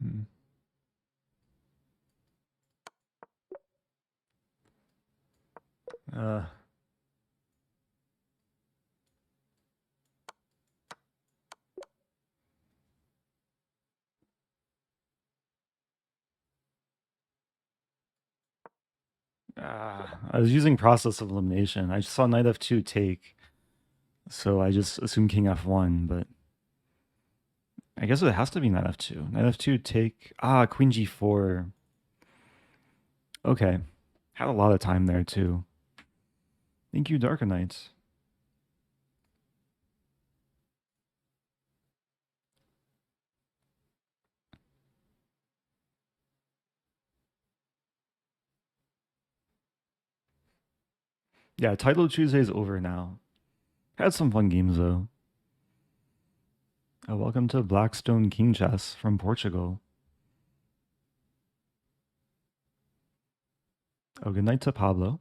Hmm. Uh, I was using process of elimination. I just saw knight f2 take, so I just assumed king f1, but I guess it has to be knight f2. Knight f2 take. Queen g4. Okay. Had a lot of time there too. Thank you, Darker Knights. Yeah, Title Tuesday is over now. Had some fun games though. Welcome to Blackstone King Chess from Portugal. Oh, good night to Pablo.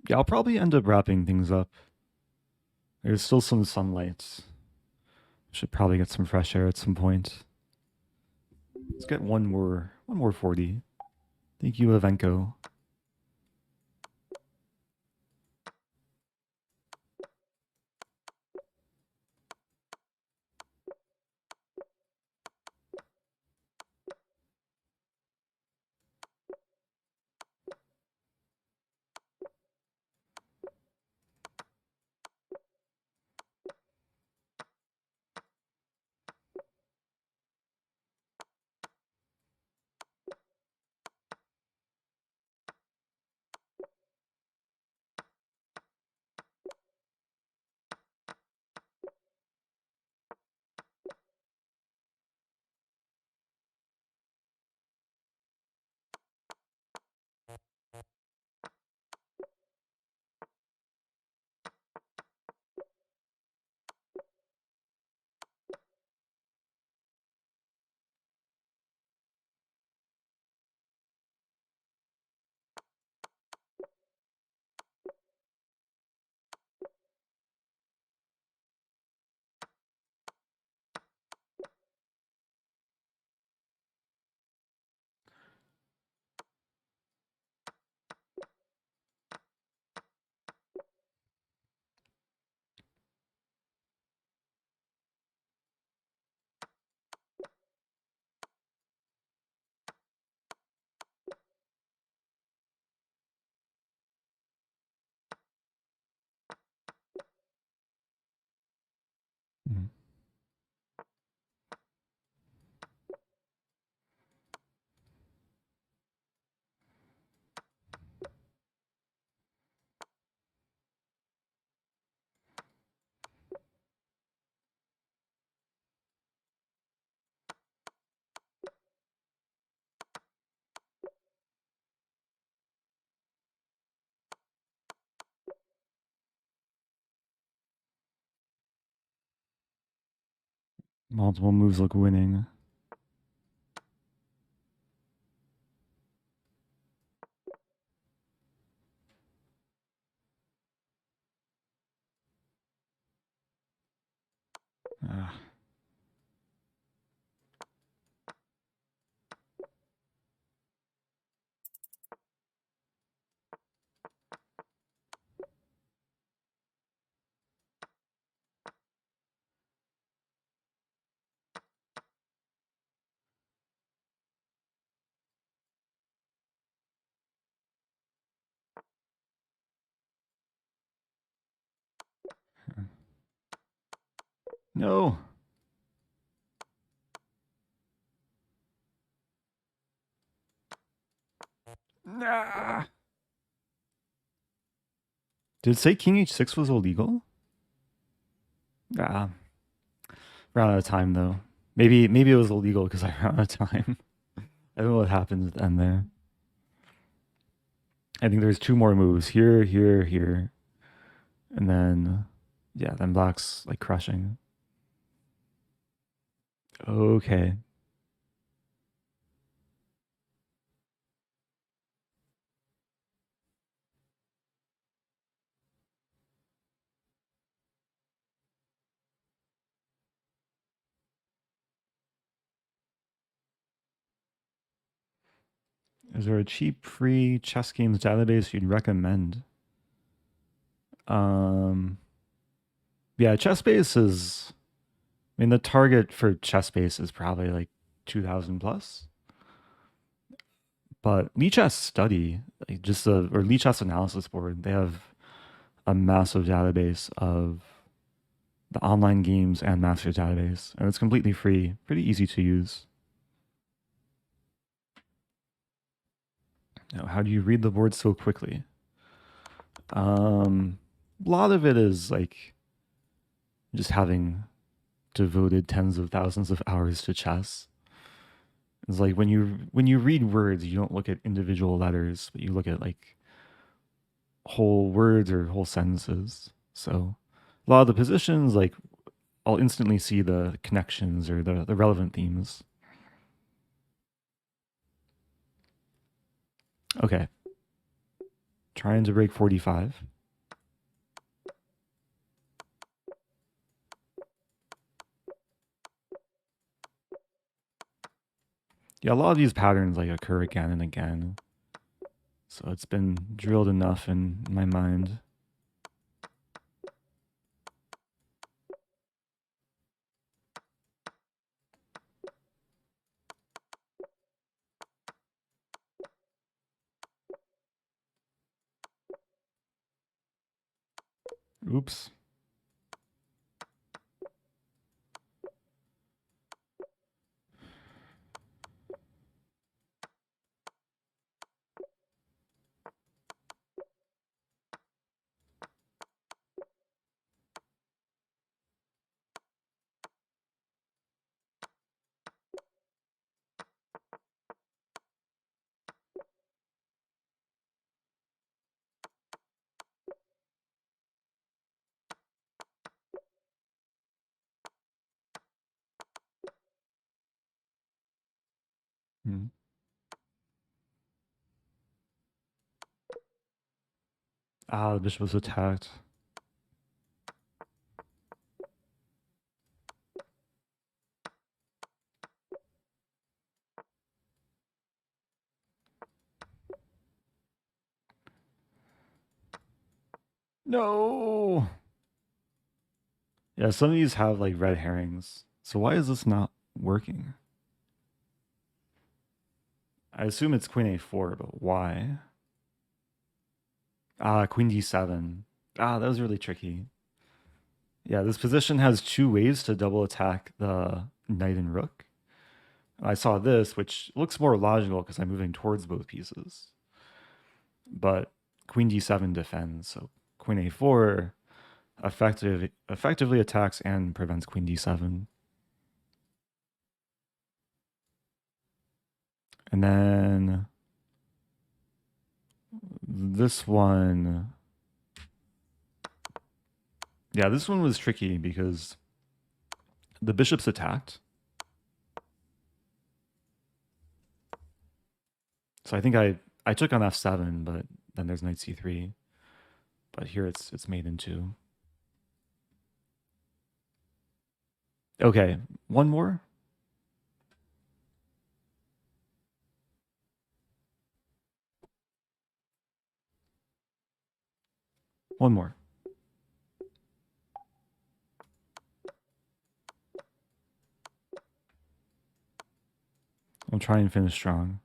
Yeah, I'll probably end up wrapping things up. There's still some sunlight. Should probably get some fresh air at some point. Let's get one more 40. Thank you, Evenko. Mhm. Multiple moves look winning. Ah. No. Nah. Did it say King H6 was illegal? Ah. Ran out of time though. Maybe it was illegal because I ran out of time. I don't know what happened at the end there. I think there's two more moves. Here, here, here. And then Yeah, then black's like crushing. Okay. Is there a cheap free chess games database you'd recommend? Um, yeah, ChessBase is. I mean, the target for ChessBase is probably like 2,000 plus. But Lichess Study, like just a or Lichess Analysis Board, they have a massive database of the online games and master database, and it's completely free, pretty easy to use. Now, how do you read the board so quickly? A lot of it is like just having devoted tens of thousands of hours to chess. It's like when you read words, you don't look at individual letters, but you look at like whole words or whole sentences. So a lot of the positions, like I'll instantly see the connections or the relevant themes. Okay, trying to break 45. Yeah, a lot of these patterns like occur again and again. So it's been drilled enough in my mind. Oops. Hmm. Ah, the bishop was attacked. No. Yeah, some of these have like red herrings. So why is this not working? I assume it's queen a4, but why? Ah, queen d7. Ah, that was really tricky. Yeah, this position has two ways to double attack the knight and rook. I saw this, which looks more logical because I'm moving towards both pieces. But queen d7 defends, so queen a4 effectively attacks and prevents queen d7. And then this one, yeah, this one was tricky because the bishop's attacked. So I think I took on f7, but then there's knight c3. But here it's made into. Okay, one more. One more. I'll try and finish strong.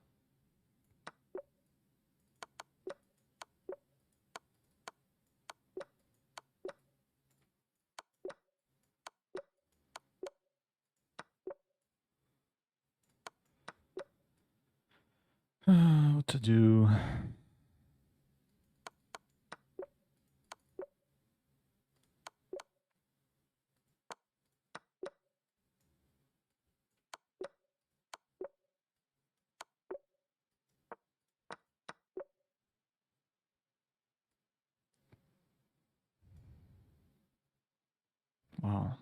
What to do? Wow.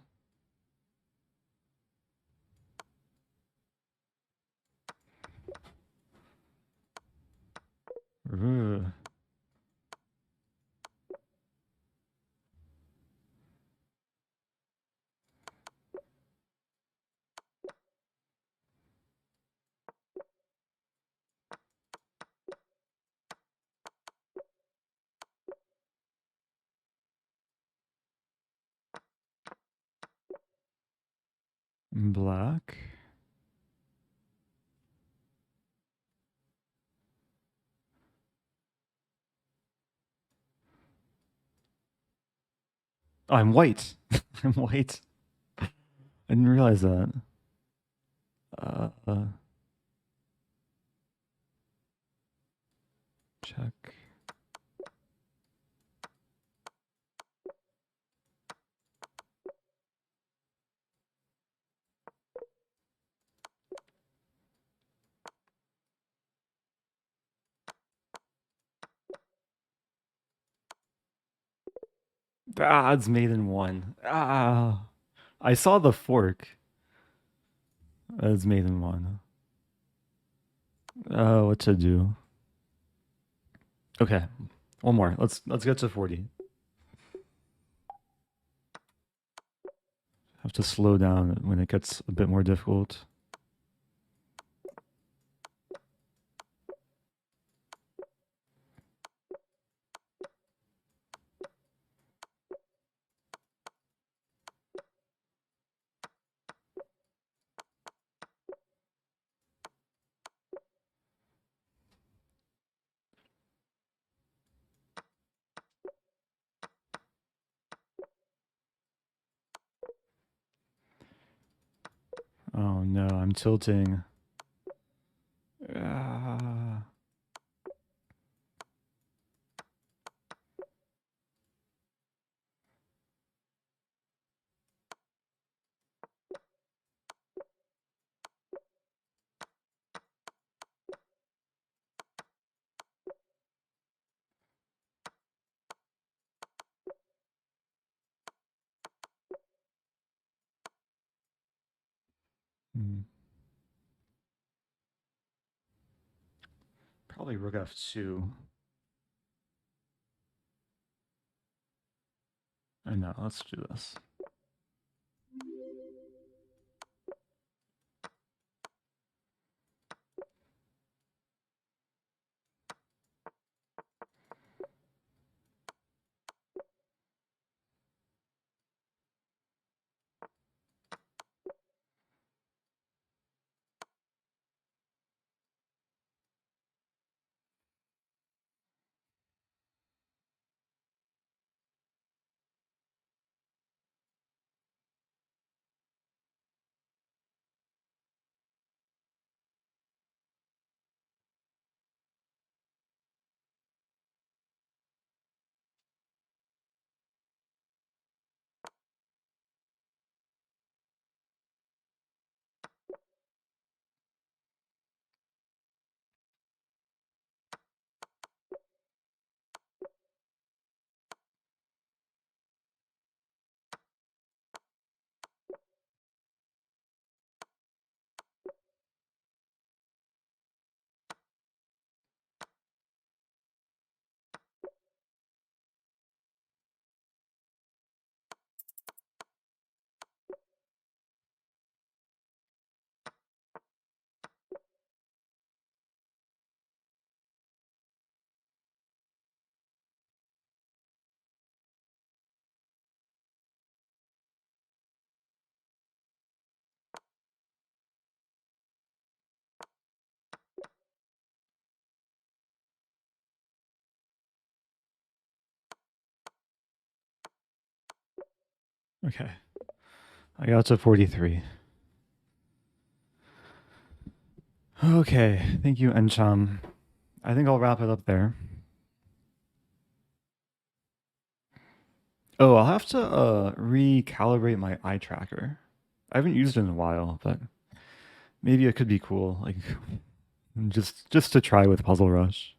Ugh. Black. Oh, I'm white. I'm white. I didn't realize that. Uh, uh, check. Ah, it's made in one. Ah, I saw the fork. It's made in one. What to do? Okay, one more. Let's get to 40. Have to slow down when it gets a bit more difficult. Oh no, I'm tilting. Ah. Hmm. Probably rook f2. I know, let's do this. Okay, I got to 43. Okay, thank you, Encham. I think I'll wrap it up there. Oh, I'll have to recalibrate my eye tracker. I haven't used it in a while, but maybe it could be cool. Like just to try with Puzzle Rush.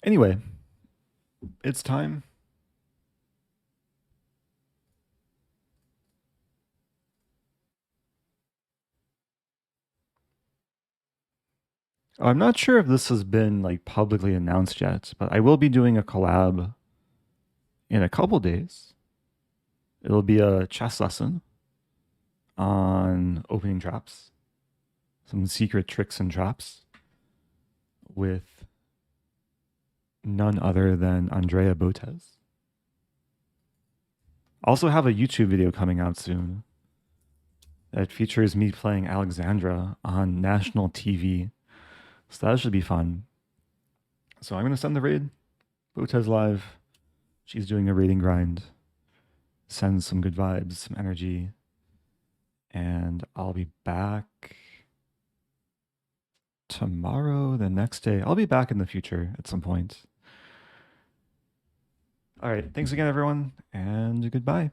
Anyway, it's time. I'm not sure if this has been like publicly announced yet, but I will be doing a collab in a couple days. It'll be a chess lesson on opening traps, some secret tricks and traps with none other than Andrea Botes. Also have a YouTube video coming out soon that features me playing Alexandra on national TV. So that should be fun. So I'm going to send the raid. Botes live. She's doing a raiding grind. Sends some good vibes, some energy. And I'll be back tomorrow, the next day. I'll be back in the future at some point. All right. Thanks again, everyone, and goodbye.